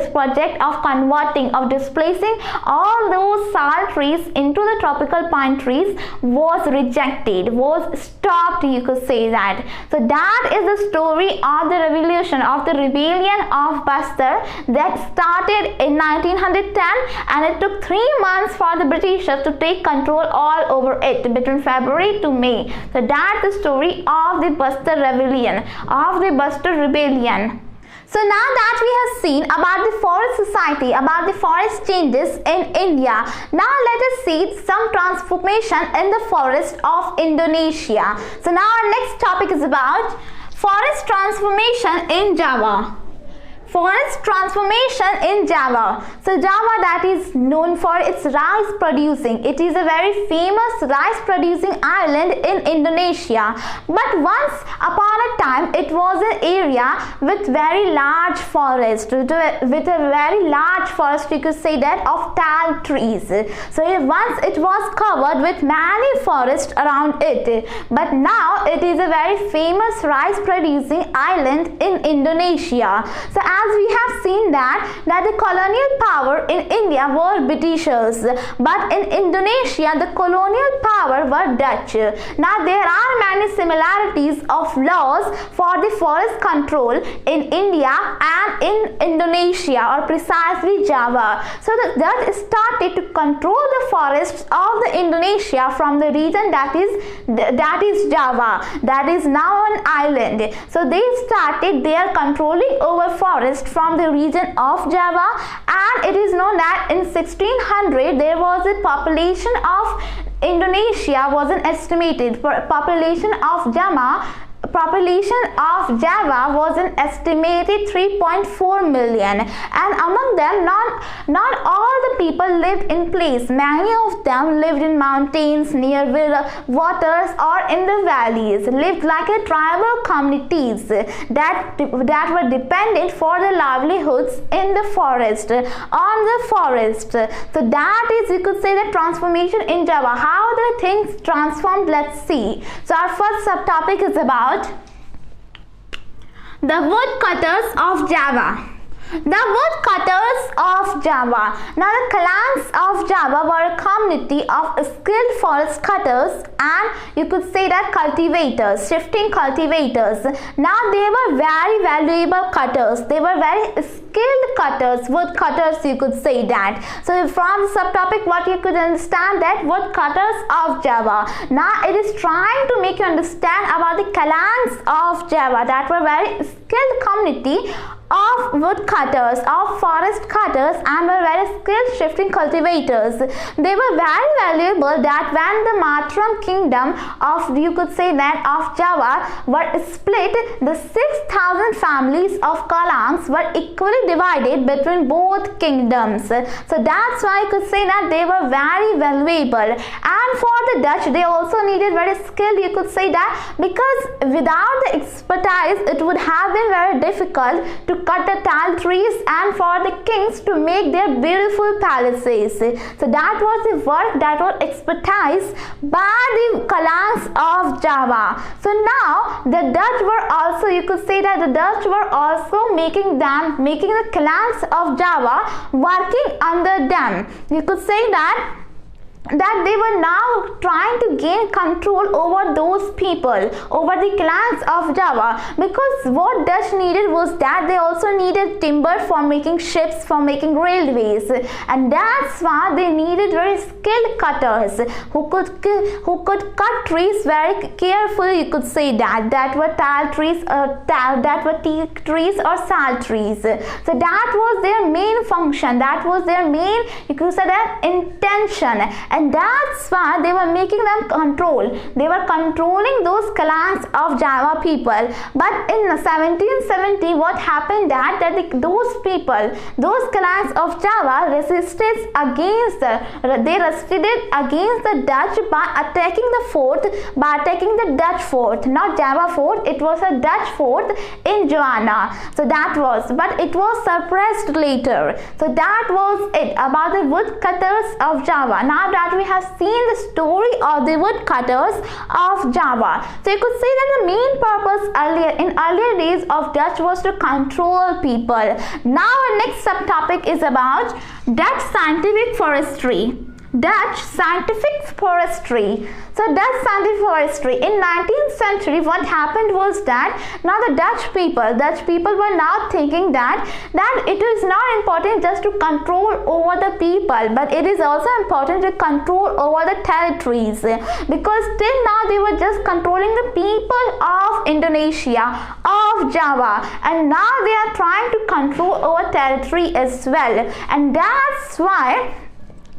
project of converting, of displacing all those sal trees into the tropical pine trees was rejected, was stopped, you could say that. So that is the story of the rebellion of Bastar that started in 1910, and it took 3 months for the Britishers to take control all over it between February to May. So that's the story of the Bastar rebellion, So now that we have seen about the forest society, about the forest changes in India, now let us see some transformation in the forest of Indonesia. So now our next topic is about forest transformation in Java. Forest transformation in Java. So Java, that is known for its rice producing. It is a very famous rice producing island in Indonesia. But once upon a time, it was an area with very large forest, with a very large forest, you could say that, of tall trees. So once it was covered with many forests around it. But now it is a very famous rice producing island in Indonesia. So as we have seen that the colonial power in India were Britishers, but in Indonesia the colonial power were Dutch. Now there are many similarities of laws for the forest control in India and in Indonesia, or precisely Java. So the Dutch started to control the forests of the Indonesia from the region that is Java, that is now an island. So they started their controlling over forest from the region of Java, and it is known that in 1600 there was a population of Indonesia was an estimated population of Java was an estimated 3.4 million, and among them not all the people lived in place. Many of them lived in mountains, near waters, or in the valleys, lived like a tribal communities that were dependent for their livelihoods in the forest, on the forest. So that is, you could say, the transformation in Java. How the things transformed, let's see. So our first subtopic is about the woodcutters of Java. The woodcutters of Java. Now the clans of Java were a community of skilled forest cutters, and you could say that cultivators, shifting cultivators. Now they were very valuable cutters. They were very skilled cutters, woodcutters, you could say that. So from the subtopic, what you could understand, that woodcutters of Java. Now it is trying to make you understand about the clans of Java that were very skilled community of woodcutters, of forest cutters, and were very skilled shifting cultivators. They were very valuable that when the Matram kingdom of, you could say that, of Java were split, the 6,000 families of Kalangs were equally divided between both kingdoms. So that's why you could say that they were very valuable. And for the Dutch, they also needed very skilled, you could say that, because without the expertise it would have been very difficult to cut the tall trees and for the kings to make their beautiful palaces. So that was the work that was expertise by the Kalangs of Java. So now the Dutch were also, you could say that the Dutch were also making the Kalangs of Java working under them. You could say that they were now trying to gain control over those people, over the clans of Java, because what Dutch needed was that they also needed timber for making ships, for making railways, and that's why they needed very skilled cutters who could cut trees very carefully, you could say that were tall trees, that were teak trees or sal trees. So that was their main function, that was their main, you could say that, intention. And that's why they were making them control. They were controlling those clans of Java people. But in 1770, what happened that those people, those clans of Java resisted against the Dutch by attacking the Dutch fort, not Java fort. It was a Dutch fort in Joanna. So that was, but it was suppressed later. So that was it about the woodcutters of Java. Now that we have seen the story of the woodcutters of Java. So you could say that the main purpose in earlier days of Dutch was to control people. Now our next subtopic is about Dutch scientific forestry. Dutch scientific forestry. So Dutch scientific forestry in 19th century, what happened was that now the Dutch people were now thinking that it is not important just to control over the people, but it is also important to control over the territories, because till now they were just controlling the people of Indonesia, of Java, and now they are trying to control over territory as well. And that's why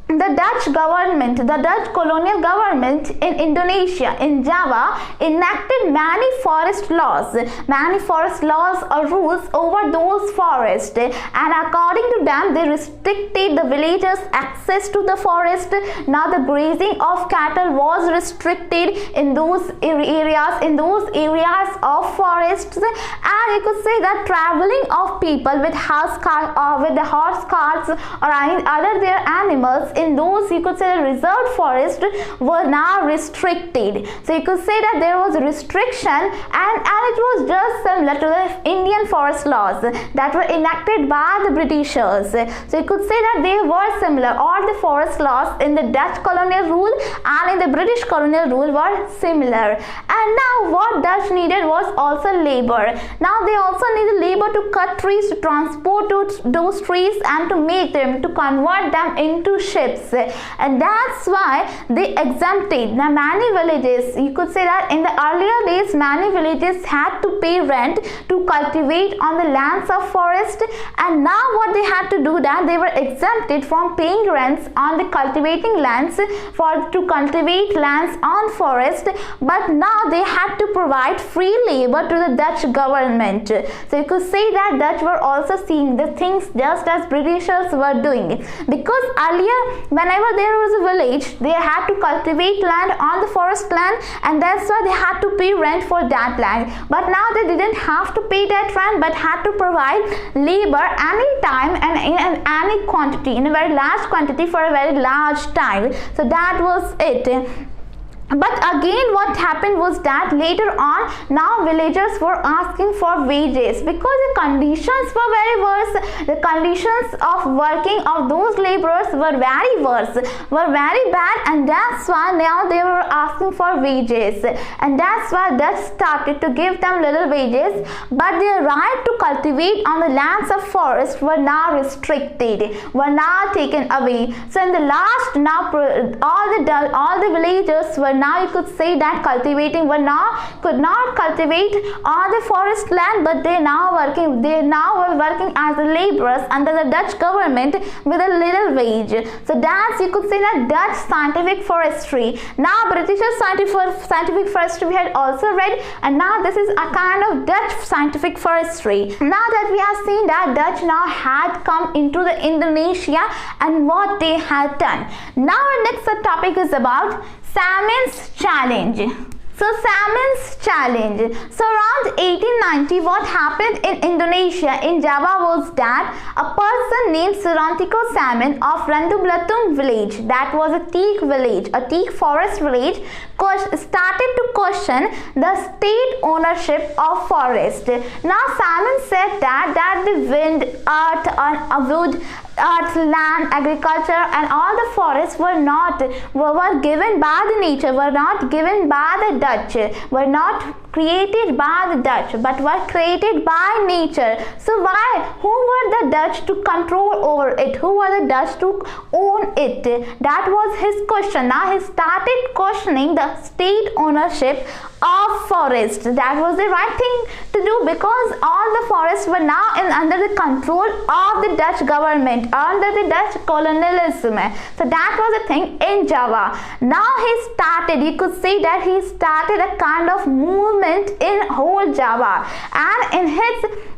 the Dutch government, the Dutch colonial government in Indonesia, in Java, enacted many forest laws or rules over those forests, and according to them they restricted the villagers' access to the forest. Now the grazing of cattle was restricted in those areas of forests, and you could say that traveling of people with the horse carts or any other their animals in those, you could say, the reserved forest were now restricted. So you could say that there was a restriction, and it was just similar to the Indian forest laws that were enacted by the Britishers. So you could say that they were similar. All the forest laws in the Dutch colonial rule and in the British colonial rule were similar. And now what Dutch needed was also labor. Now they also needed labor to cut trees, to transport those trees, and to make them, to convert them into ships. And that's why they exempted. Now many villages, you could say that in the earlier days many villages had to pay rent to cultivate on the lands of forest, and now what they had to do, that they were exempted from paying rents on the cultivating lands to cultivate lands on forest, but now they had to provide free labor to the Dutch government. So you could say that Dutch were also seeing the things just as Britishers were doing, because earlier whenever there was a village they had to cultivate land on the forest land, and that's why they had to pay rent for that land. But now they didn't have to pay that rent, but had to provide labor any time and in any quantity, in a very large quantity for a very large time. So that was it. But again what happened was that later on now villagers were asking for wages, because the conditions were very worse. The conditions of working of those laborers were very worse, were very bad, and that's why now they were asking for wages. And that's why Dutch started to give them little wages, but their right to cultivate on the lands of forest were now restricted, were now taken away. So in the last, now all the villagers were now, you could say that cultivating could not cultivate on the forest land, but they now were working as laborers under the Dutch government with a little wage. So that's, you could say, that Dutch scientific forestry. Now British scientific forestry we had also read, and now this is a kind of Dutch scientific forestry. Now that we have seen that Dutch now had come into the Indonesia and what they had done. Now our next subtopic is about Salmon's challenge. So Salmon's challenge. So around 1890 what happened in Indonesia, in Java, was that a person named Surantico Salmon of Rendublatung village, that was a teak village, a teak forest village, started to question the state ownership of forest. Now Salmon said that the wind, earth, and wood, earth, land, agriculture, and all the forests were given by the nature, were not given by the Dutch, were not created by the Dutch, but were created by nature. So who were the Dutch to control over it? Who were the Dutch to own it? That was his question. Now he started questioning the state ownership of forest. That was the right thing to do, because all the forests were now under the control of the Dutch government, under the Dutch colonialism. So that was the thing in Java. Now he started, you could say that he started a kind of movement in whole Java, and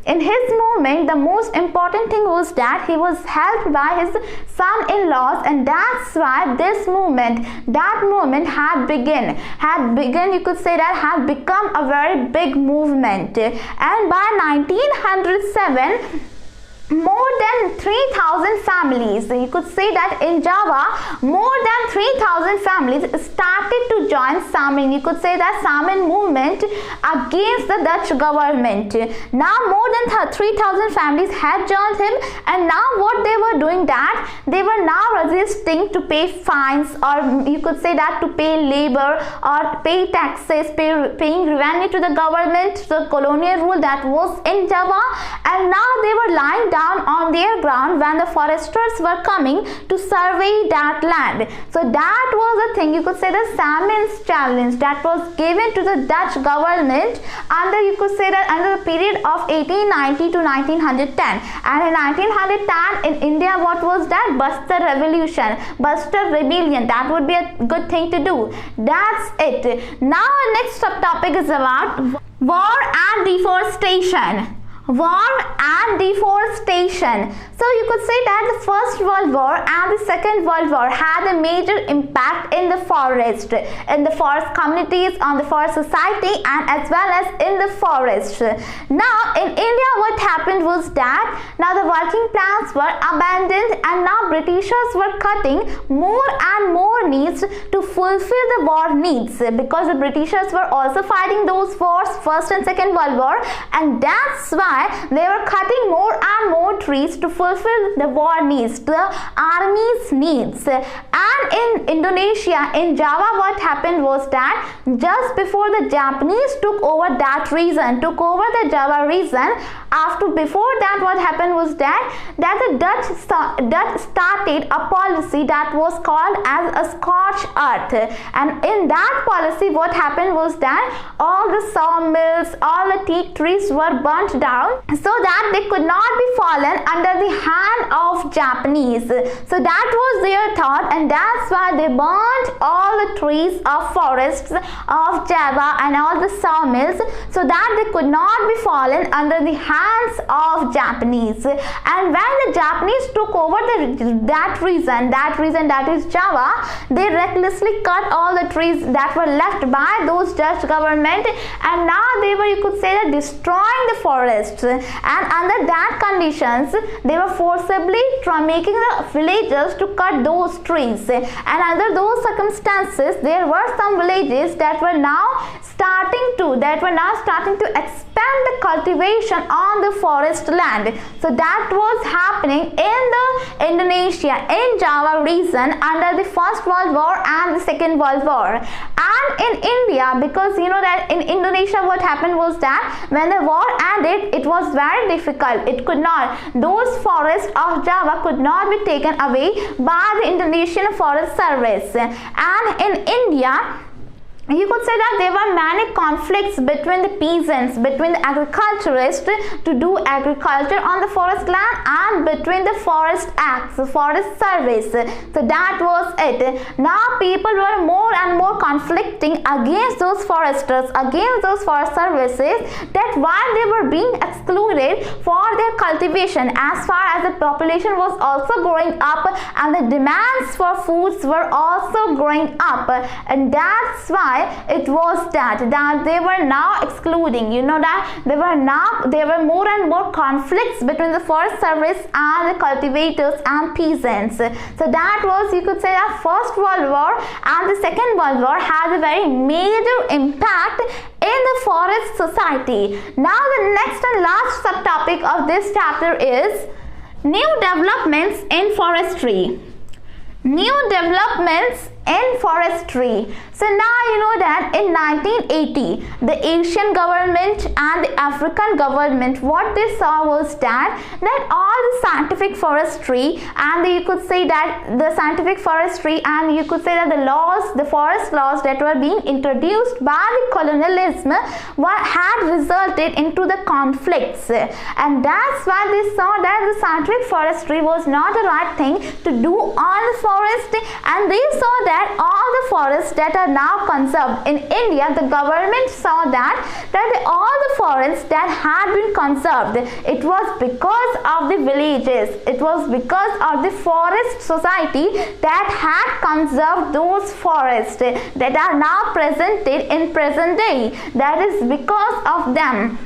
in his movement the most important thing was that he was helped by his son-in-laws, and that's why that movement had begun, you could say, that had become a very big movement. And by 1907 more than 3,000 families. You could say that in Java, more than 3,000 families started to join Samin. You could say that Samin movement against the Dutch government. Now more than 3,000 families had joined him, and now what they were doing, that they were now resisting to pay fines, or you could say that to pay labor or pay taxes, paying revenue to the government, the colonial rule that was in Java. And now they were lying down on their ground when the foresters were coming to survey that land. So that was the thing, you could say, the Samin's challenge that was given to the Dutch government under, you could say that, under the period of 1890 to 1910. And in 1910 in India, what was that? Bastar revolution, Bastar rebellion. That would be a good thing to do. That's it. Now our next subtopic is about war and deforestation. War and deforestation. So you could say that the First World War and the Second World War had a major impact in the forest communities, on the forest society, and as well as in the forest. Now in India, what happened was that now the working plants were abandoned, and now Britishers were cutting more and more needs to fulfill the war needs, because the Britishers were also fighting those wars, First and Second World War, and that's why they were cutting more and more trees to fulfill the war needs, the army's needs. And in Indonesia, in Java, what happened was that just before the Japanese took over that region, took over the Java region, before that what happened was that the Dutch started a policy that was called as a scorched earth. And in that policy, what happened was that all the sawmills, all the teak trees were burnt down, so that they could not be fallen under the hand of Japanese. So that was their thought, and that's why they burnt all the trees of forests of Java and all the sawmills, so that they could not be fallen under the hands of Japanese. And when the Japanese took over that region that is Java, they recklessly cut all the trees that were left by those Dutch government, and now they were, you could say that, destroying the forest. And under that conditions, they were forcibly making the villagers to cut those trees. And under those circumstances, there were some villages that were now starting to expand the cultivation on the forest land. So that was happening in the Indonesia, in Java region, under the First World War and the Second World War. And in India, because you know that in Indonesia, what happened was that when the war ended, it was very difficult. Those forests of Java could not be taken away by the Indonesian Forest Service. And in India, you could say that there were many conflicts between the peasants, between the agriculturists to do agriculture on the forest land, and between the forest acts, the forest service. So that was it. Now people were more and more conflicting against those foresters, against those forest services, that while they were being excluded for their cultivation, as far as the population was also growing up and the demands for foods were also growing up, and that's why it was that they were now excluding, you know, that there were more and more conflicts between the forest service and the cultivators and peasants. So that was, you could say, that First World War and the Second World War had a very major impact in the forest society. Now the next and last subtopic of this chapter is new developments in forestry. New developments in forestry. So now you know that in 1980, the Asian government and the African government, what they saw was that all the scientific forestry and you could say that the scientific forestry and you could say that the forest laws that were being introduced by the colonialism had resulted into the conflicts, and that's why they saw that the scientific forestry was not the right thing to do on the forest, and they saw that all the forests that are now conserved in India, the government saw that all the forests that had been conserved, it was because of the villages, it was because of the forest society that had conserved those forests that are now presented in present day. That is because of them.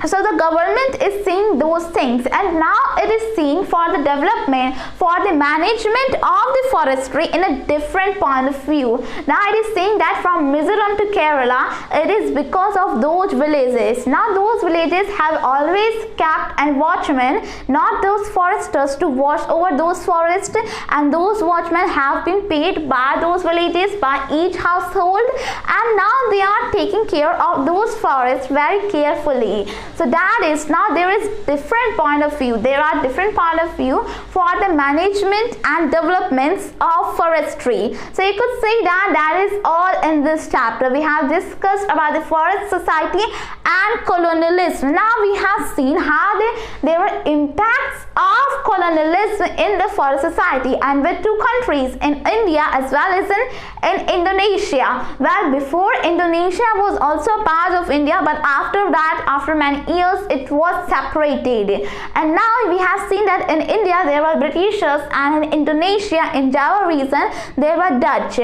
So the government is seeing those things, and now it is seeing for the development, for the management of the forestry in a different point of view. Now it is saying that from Mizoram to Kerala, it is because of those villages. Now those villages have always kept and watchmen, not those foresters, to watch over those forests, and those watchmen have been paid by those villages, by each household, and now they are taking care of those forests very carefully. So that is, now there is different point of view. There are different point of view for the management and developments of forestry. So you could say that that is all in this chapter. We have discussed about the forest society and colonialism. Now we have seen how there were impacts of colonialism in the forest society, and with two countries, in India as well as in Indonesia. Well, before, Indonesia was also a part of India, but after that, after many years, it was separated. And now we have seen that in India there were Britishers, and in Indonesia, in Java region, there were Dutch.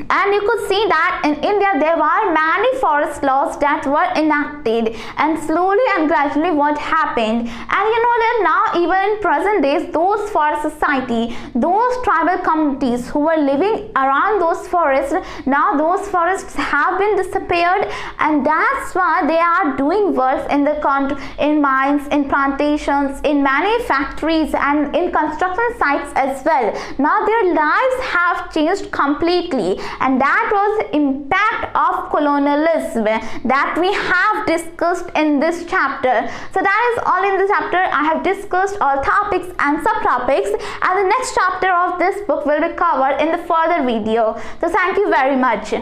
And you could see that in India there were many forest laws that were enacted, and slowly and gradually what happened. And you know that now even in present days, those forest society, those tribal communities who were living around those forests, now those forests have been disappeared, and that's why they are doing works in the in mines, in plantations, in many factories, and in construction sites as well. Now their lives have changed completely, and that was the impact of colonialism that we have discussed in this chapter. So that is all in this chapter. I have discussed all topics and subtopics, and the next chapter of this book will be covered in the further video. So thank you very much.